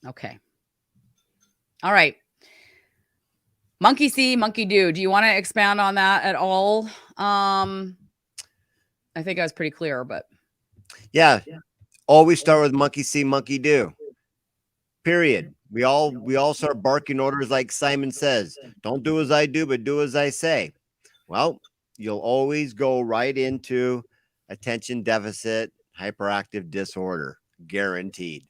Okay. All right. Monkey see, monkey do. Do you want to expand on that at all? I think I was pretty clear, but
yeah. Always start with monkey see, monkey do. Period. We all start barking orders like Simon Says. Don't do as I do, but do as I say. Well, you'll always go right into attention deficit hyperactive disorder, guaranteed.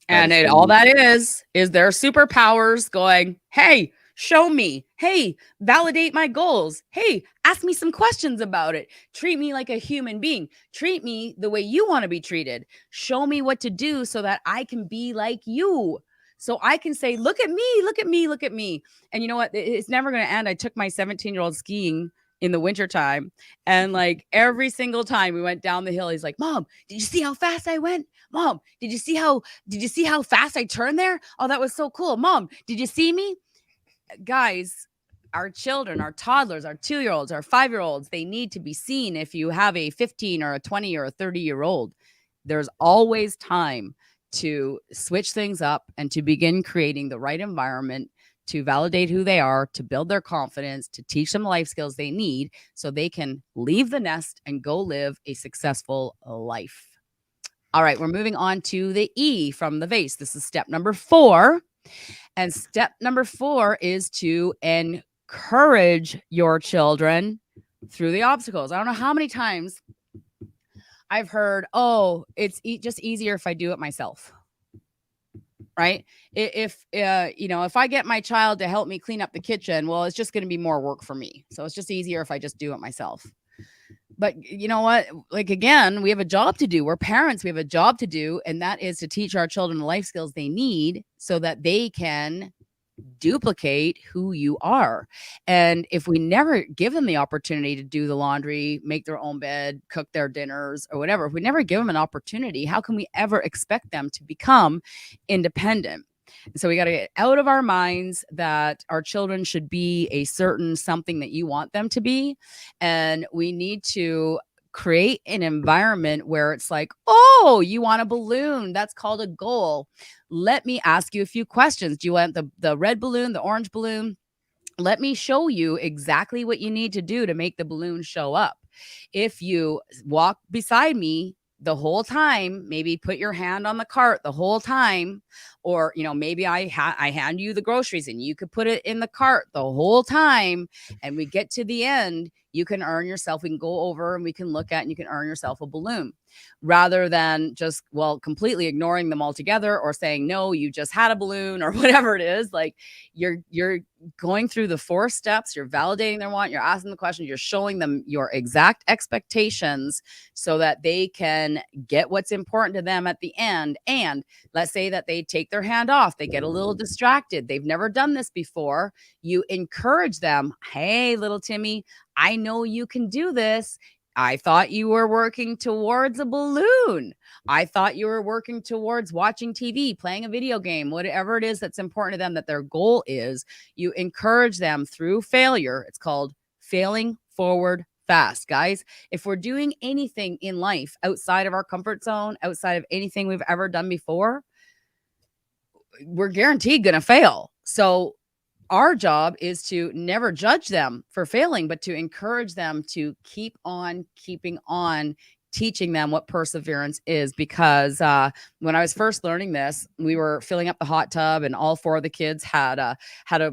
And all that is their superpowers going, hey, show me. Hey, validate my goals. Hey, ask me some questions about it. Treat me like a human being. Treat me the way you want to be treated. Show me what to do so that I can be like you. So I can say, look at me, look at me, look at me. And you know what? It's never going to end. I took my 17-year-old skiing in the wintertime. And like every single time we went down the hill, he's like, Mom, did you see how fast I went? Mom, did you see how fast I turned there? Oh, that was so cool. Mom, did you see me? Guys, our children, our toddlers, our 2-year-olds, our 5-year-olds, they need to be seen. If you have a 15 or a 20 or a 30-year-old, there's always time to switch things up and to begin creating the right environment to validate who they are, to build their confidence, to teach them the life skills they need so they can leave the nest and go live a successful life. All right, we're moving on to the E from the vase. This is step number 4. And step number 4 is to encourage your children through the obstacles. I don't know how many times I've heard, oh, it's just easier if I do it myself. Right? If I get my child to help me clean up the kitchen, well, it's just going to be more work for me. So it's just easier if I just do it myself. But you know what? Like, again, we have a job to do. We're parents. We have a job to do. And that is to teach our children the life skills they need so that they can duplicate who you are. And if we never give them the opportunity to do the laundry, make their own bed, cook their dinners or whatever, if we never give them an opportunity, how can we ever expect them to become independent? So we got to get out of our minds that our children should be a certain something that you want them to be. And we need to create an environment where it's like, oh, you want a balloon? That's called a goal. Let me ask you a few questions. Do you want the red balloon, the orange balloon? Let me show you exactly what you need to do to make the balloon show up. If you walk beside me the whole time, maybe put your hand on the cart the whole time, or maybe I hand you the groceries and you could put it in the cart the whole time, and we get to the end, you can earn yourself, we can go over and we can look at, and you can earn yourself a balloon, rather than just completely ignoring them altogether or saying, no, you just had a balloon or whatever it is. Like, you're going through the 4 steps, you're validating their want, you're asking the questions, you're showing them your exact expectations so that they can get what's important to them at the end. And let's say that they take their hand off, they get a little distracted, they've never done this before. You encourage them. Hey, little Timmy, I know you can do this. I thought you were working towards a balloon. I thought you were working towards watching TV, playing a video game, whatever it is that's important to them, that their goal is. You encourage them through failure. It's called failing forward fast, guys. If we're doing anything in life outside of our comfort zone, outside of anything we've ever done before, we're guaranteed going to fail. So our job is to never judge them for failing, but to encourage them to keep on keeping on, teaching them what perseverance is. Because when I was first learning this, we were filling up the hot tub, and all four of the kids had a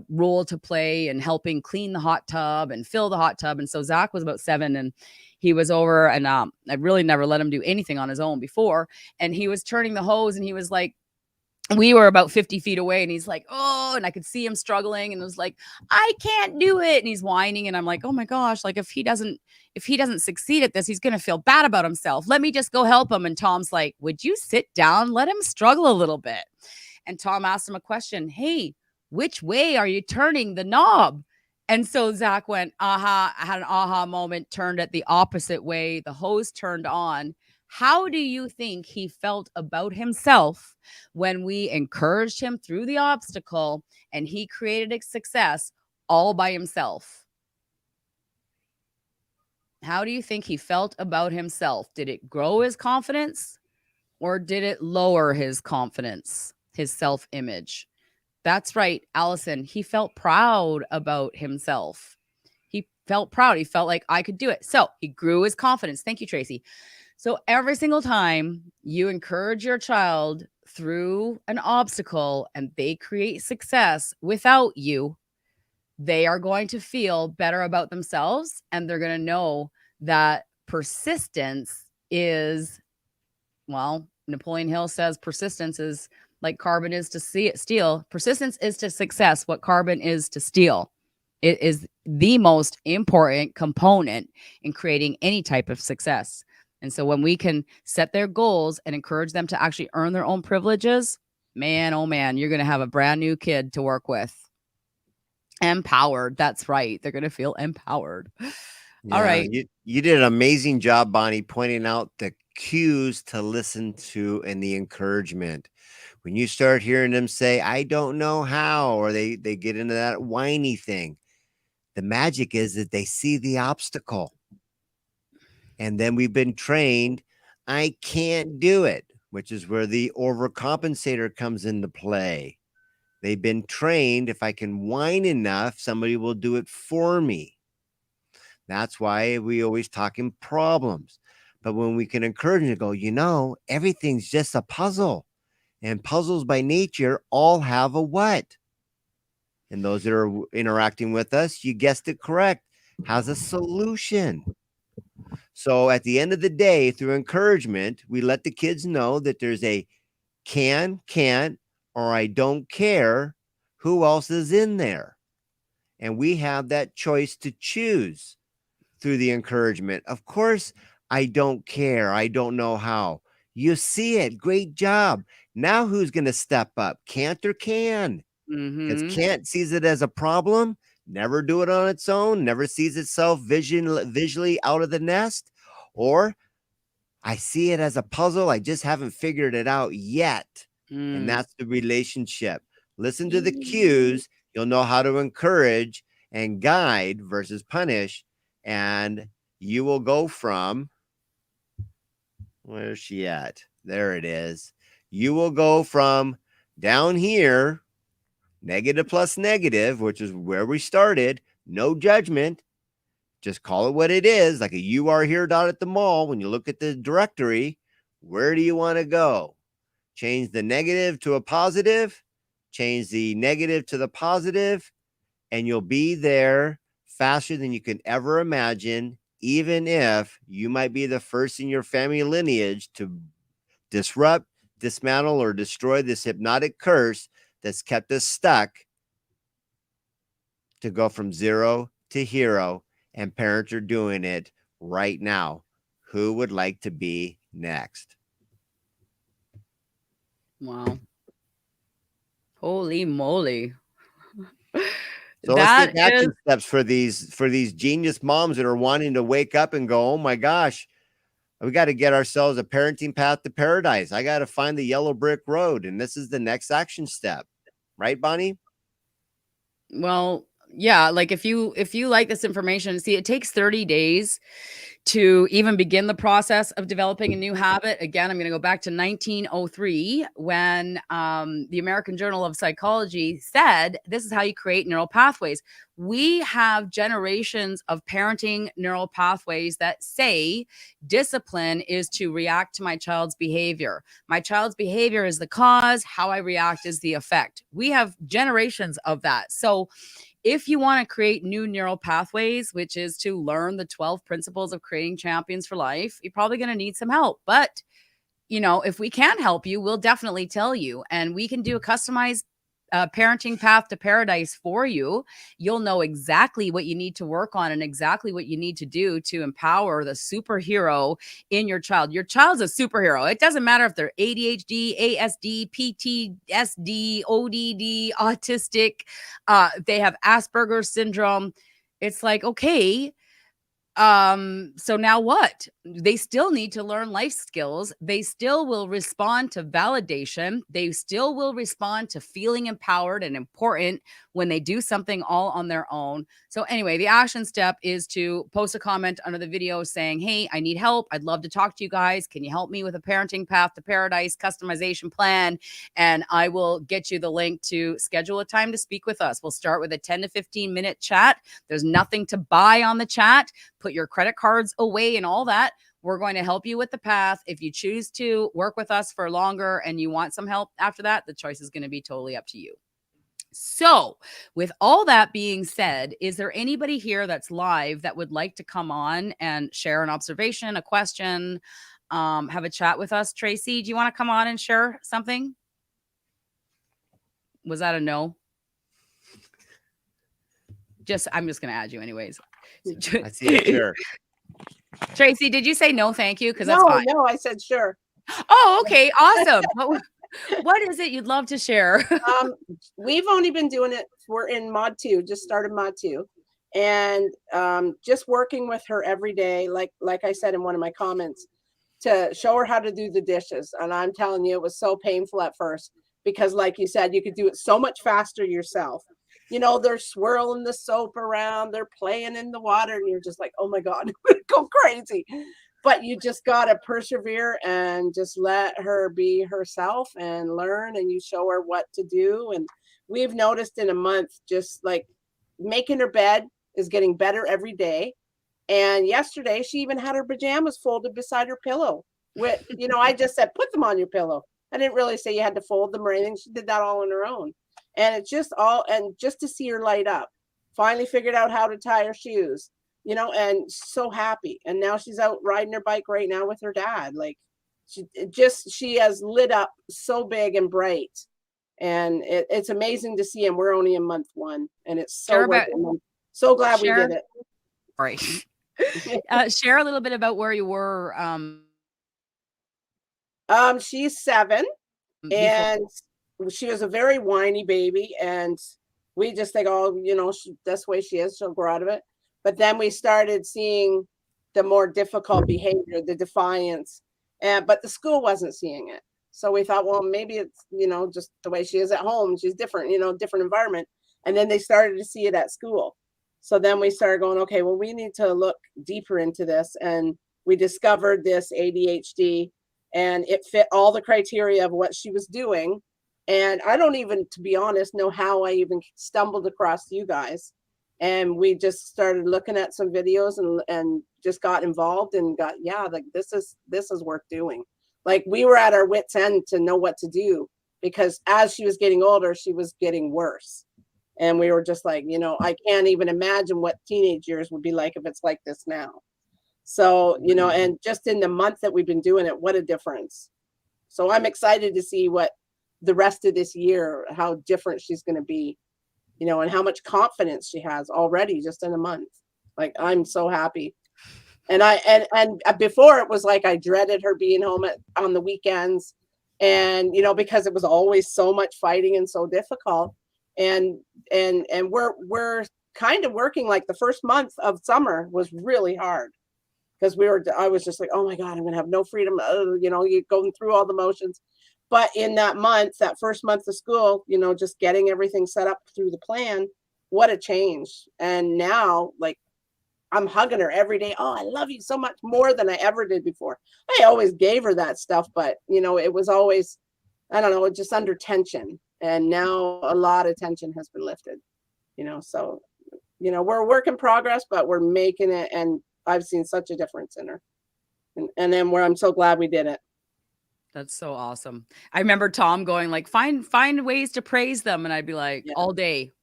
role to play in helping clean the hot tub and fill the hot tub. And so Zach was about 7, and he was over, and I really never let him do anything on his own before. And he was turning the hose, and he was like, we were about 50 feet away, and he's like, oh, and I could see him struggling, and it was like, I can't do it. And he's whining. And I'm like, oh my gosh, like if he doesn't succeed at this, he's going to feel bad about himself. Let me just go help him. And Tom's like, would you sit down? Let him struggle a little bit. And Tom asked him a question. Hey, which way are you turning the knob? And so Zach went, aha. I had an aha moment, turned it the opposite way. The hose turned on. How do you think he felt about himself when we encouraged him through the obstacle and he created a success all by himself? How do you think he felt about himself? Did it grow his confidence, or did it lower his confidence, his self-image? That's right, Allison. He felt proud about himself. He felt proud. He felt like I could do it. So he grew his confidence. Thank you, Tracy. So every single time you encourage your child through an obstacle and they create success without you, they are going to feel better about themselves, and they're going to know that persistence is, well, Napoleon Hill says persistence is like carbon is to steel. Persistence is to success what carbon is to steel. It is the most important component in creating any type of success. And so when we can set their goals and encourage them to actually earn their own privileges, man, oh man, you're going to have a brand new kid to work with. Empowered. That's right. They're going to feel empowered.
Yeah,
All right.
You did an amazing job, Bonnie, pointing out the cues to listen to and the encouragement. When you start hearing them say, I don't know how, or they get into that whiny thing, the magic is that they see the obstacle. And then we've been trained, I can't do it, which is where the overcompensator comes into play. They've been trained, if I can whine enough, somebody will do it for me. That's why we always talk in problems. But when we can encourage them to go, you know, everything's just a puzzle. And puzzles by nature all have a what? And those that are interacting with us, you guessed it correct, has a solution. So at the end of the day, through encouragement, we let the kids know that there's a can, can't, or I don't care. Who else is in there? And we have that choice to choose through the encouragement. Of course, I don't care. I don't know how. You see it. Great job. Now who's going to step up? Can't or can? Because can't sees it as a problem, never do it on its own, never sees itself visually out of the nest. Or I see it as a puzzle. I just haven't figured it out yet. And that's the relationship. Listen to the cues. You'll know how to encourage and guide versus punish. And you will go from, where's she at? There it is. You will go from down here, negative plus negative, which is where we started. No judgment. Just call it what it is. Like a you are here dot at the mall. When you look at the directory, where do you want to go? Change the negative to a positive. Change the negative to the positive. And you'll be there faster than you can ever imagine, even if you might be the first in your family lineage to disrupt, dismantle, or destroy this hypnotic curse that's kept us stuck to go from 0 to hero. And parents are doing it right now. Who would like to be next?
Wow. Holy moly.
So let's take action steps for these genius moms that are wanting to wake up and go, oh my gosh, we got to get ourselves a parenting path to paradise. I got to find the yellow brick road. And this is the next action step. Right, Bonnie?
Well, Yeah, like if you like this information, see, it takes 30 days to even begin the process of developing a new habit. Again, I'm going to go back to 1903 when the American Journal of Psychology said this is how you create neural pathways. We have generations of parenting neural pathways that say discipline is to react to my child's behavior. My child's behavior is the cause, how I react is the effect. We have generations of that. So if you want to create new neural pathways, which is to learn the 12 principles of creating champions for life, you're probably going to need some help. But, if we can help you, we'll definitely tell you. And we can do a customized parenting path to paradise for you. You'll know exactly what you need to work on and exactly what you need to do to empower the superhero in your child. Your child's a superhero. It doesn't matter if they're ADHD, ASD, PTSD, ODD, autistic, they have Asperger's syndrome. It's like, okay, so now what? They still need to learn life skills. They still will respond to validation. They still will respond to feeling empowered and important when they do something all on their own. So anyway, the action step is to post a comment under the video saying, hey, I need help. I'd love to talk to you guys. Can you help me with a parenting path to paradise customization plan? And I will get you the link to schedule a time to speak with us. We'll start with a 10 to 15 minute chat. There's nothing to buy on the chat. Put your credit cards away and all that. We're going to help you with the path. If you choose to work with us for longer and you want some help after that, the choice is going to be totally up to you. So with all that being said, is there anybody here that's live that would like to come on and share an observation, a question, have a chat with us? Tracy, do you want to come on and share something? Was that a no? I'm just going to add you anyways.
I see it, sure.
Tracy, did you say no, thank you? Because
no,
that's fine.
No, I said sure.
Oh, okay, awesome. What is it you'd love to share?
We've only been doing it. We're in mod 2, just started mod 2, and just working with her every day, like I said in one of my comments, to show her how to do the dishes. And I'm telling you, it was so painful at first because, like you said, you could do it so much faster yourself. They're swirling the soap around, they're playing in the water, and you're just like, oh my God, I'm gonna go crazy. But you just gotta persevere and just let her be herself and learn, and you show her what to do. And we've noticed in a month, just like making her bed is getting better every day. And yesterday she even had her pajamas folded beside her pillow. I just said, put them on your pillow. I didn't really say you had to fold them or anything. She did that all on her own. And it's just just to see her light up, finally figured out how to tie her shoes, and so happy. And now she's out riding her bike right now with her dad. Like she has lit up so big and bright. And it's amazing to see him. We're only in month 1 and it's so so glad we did it.
Right. Share a little bit about where you were.
She's 7 and she was a very whiny baby, and we just think, oh, that's the way she is, she'll grow out of it. But then we started seeing the more difficult behavior, the defiance, but the school wasn't seeing it. So we thought, well, maybe it's, just the way she is at home. She's different, different environment. And then they started to see it at school. So then we started going, okay, well, we need to look deeper into this. And we discovered this ADHD, and it fit all the criteria of what she was doing. And I don't even, to be honest, know how I even stumbled across you guys. And we just started looking at some videos and just got involved and got, like this is worth doing. Like we were at our wits' end to know what to do, because as she was getting older, she was getting worse. And we were just like, I can't even imagine what teenage years would be like if it's like this now. So, and just in the month that we've been doing it, what a difference. So I'm excited to see what the rest of this year, how different she's going to be, and how much confidence she has already just in a month. Like, I'm so happy. And before it was like, I dreaded her being home on the weekends, and, because it was always so much fighting and so difficult. And we're kind of working, like the first month of summer was really hard because I was just like, oh my God, I'm going to have no freedom. You're going through all the motions. But in that month, that first month of school, just getting everything set up through the plan, what a change. And now, like, I'm hugging her every day. Oh, I love you so much, more than I ever did before. I always gave her that stuff, but it was always, I don't know, just under tension. And now a lot of tension has been lifted. So we're a work in progress, but we're making it, and I've seen such a difference in her. And then where I'm so glad we did it.
That's so awesome. I remember Tom going like, find ways to praise them. And I'd be like, all day,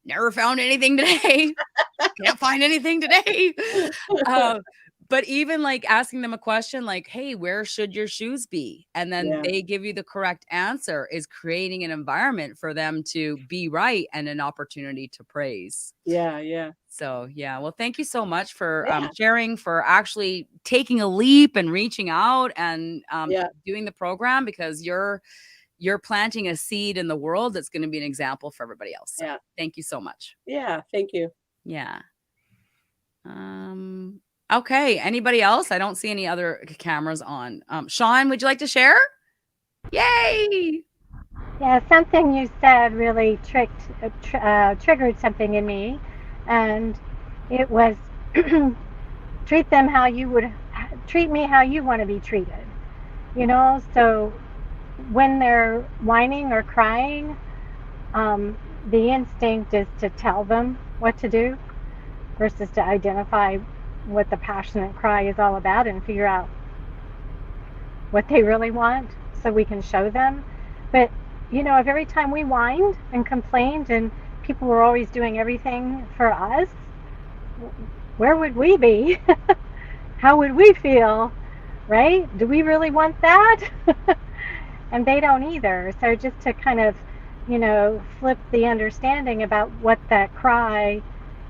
never found anything today. Can't find anything today. But even like asking them a question like, hey, where should your shoes be? And then they give you the correct answer is creating an environment for them to be right and an opportunity to praise.
Yeah.
So, well, thank you so much for sharing, for actually taking a leap and reaching out and doing the program, because you're planting a seed in the world that's going to be an example for everybody else. So thank you so much.
Yeah, thank you.
Yeah. Okay. Anybody else? I don't see any other cameras on. Sean, would you like to share? Yay!
Yeah, something you said really triggered something in me, and it was treat me how you want to be treated. So when they're whining or crying, the instinct is to tell them what to do versus to identify what the passionate cry is all about and figure out what they really want so we can show them. But if every time we whined and complained and people were always doing everything for us, where would we be? How would we feel, right? Do we really want that? And they don't either. So just to kind of flip the understanding about what that cry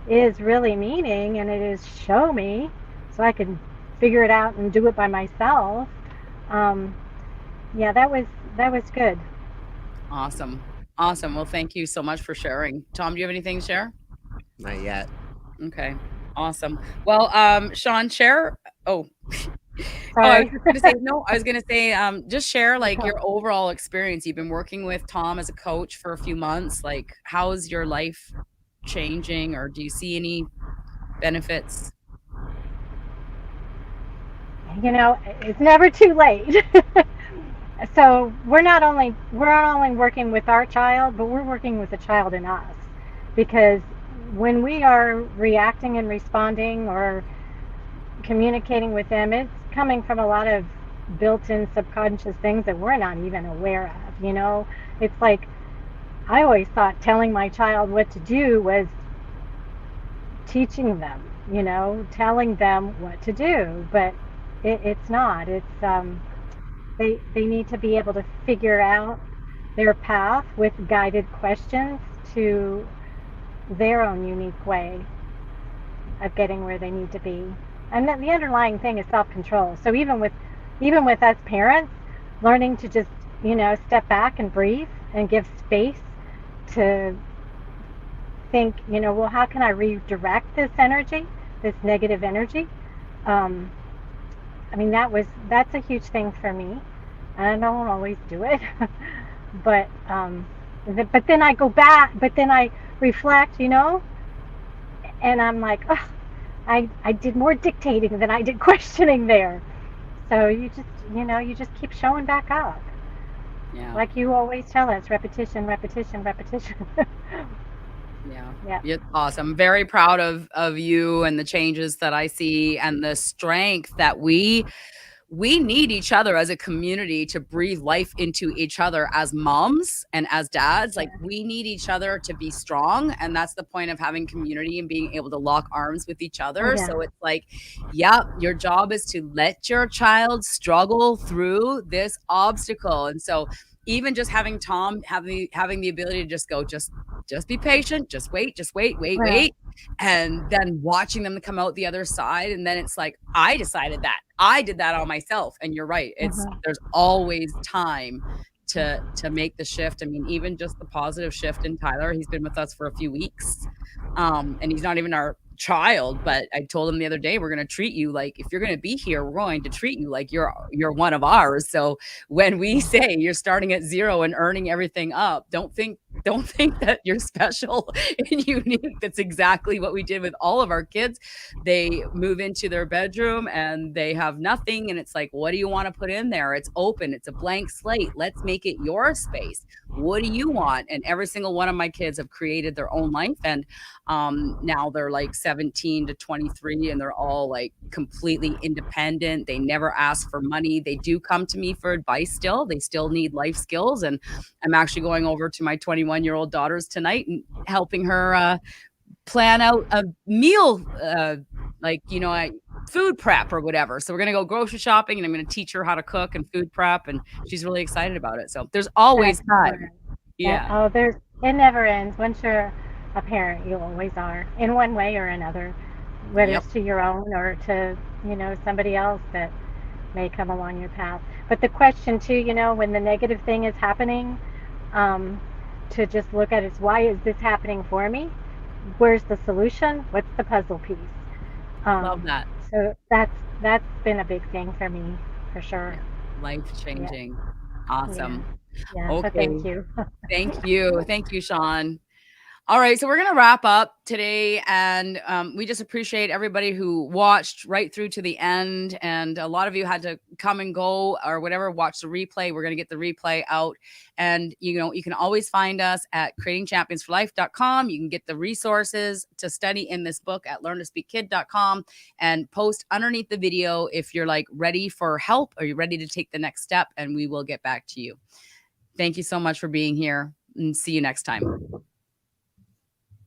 is really meaning, and it is show me so I can figure it out and do it by myself. That was good.
Awesome. Well, thank you so much for sharing. Tom, do you have anything to share?
Not yet.
Okay. Awesome. Well, Sean, share. Oh,
Sorry.
I was gonna say, just share like your overall experience. You've been working with Tom as a coach for a few months. Like, how is your life changing, or do you see any benefits?
It's never too late. So we're not only working with our child, but we're working with the child in us, because when we are reacting and responding or communicating with them, it's coming from a lot of built-in subconscious things that we're not even aware of. It's like, I always thought telling my child what to do was teaching them, telling them what to do, but it's not. It's they need to be able to figure out their path with guided questions to their own unique way of getting where they need to be. And the underlying thing is self-control. So even with us parents, learning to just step back and breathe and give space to think, well, how can I redirect this energy, this negative energy? That's a huge thing for me. I don't always do it, but then I go back, but then I reflect, and I'm like, oh, I did more dictating than I did questioning there. So you just keep showing back up. Yeah. Like you always tell us, repetition.
Yeah. Awesome. Very proud of you and the changes that I see and the strength that we need each other as a community to breathe life into each other as moms and as dads. Like, we need each other to be strong. And that's the point of having community and being able to lock arms with each other. Yeah. So it's like, your job is to let your child struggle through this obstacle. And so even just having Tom having the ability to just go, just be patient, just wait, wait. And then watching them come out the other side. And then it's like, I decided that. I did that on myself. And you're right. There's always time to make the shift. I mean, even just the positive shift in Tyler, he's been with us for a few weeks. And he's not even our child, but I told him the other day, we're going to treat you like, if you're going to be here, we're going to treat you like you're one of ours. So when we say you're starting at zero and earning everything up, don't think Don't think that you're special and unique. That's exactly what we did with all of our kids. They move into their bedroom and they have nothing. And it's like, what do you want to put in there? It's open. It's a blank slate. Let's make it your space. What do you want? And every single one of my kids have created their own life. And now they're like 17 to 23 and they're all like completely independent. They never ask for money. They do come to me for advice still. They still need life skills. And I'm actually going over to my 21-year-old daughter's tonight and helping her plan out a meal, like, food prep or whatever. So we're going to go grocery shopping and I'm going to teach her how to cook and food prep. And she's really excited about it. So there's always time. Yeah.
Oh, it never ends. Once you're a parent, you always are in one way or another, whether it's to your own or to, somebody else that may come along your path. But the question too, when the negative thing is happening, to just look at is, why is this happening for me? Where's the solution? What's the puzzle piece?
Love that.
So that's been a big thing for me, for sure.
Life changing. Awesome.
Yeah.
Okay.
So thank you.
Thank you, Sean. All right, so we're going to wrap up today, and we just appreciate everybody who watched right through to the end, and a lot of you had to come and go or whatever, watch the replay. We're going to get the replay out, and you can always find us at creatingchampionsforlife.com. You can get the resources to study in this book at learntospeakkid.com, and post underneath the video if you're like ready for help or you're ready to take the next step, and we will get back to you. Thank you so much for being here, and see you next time.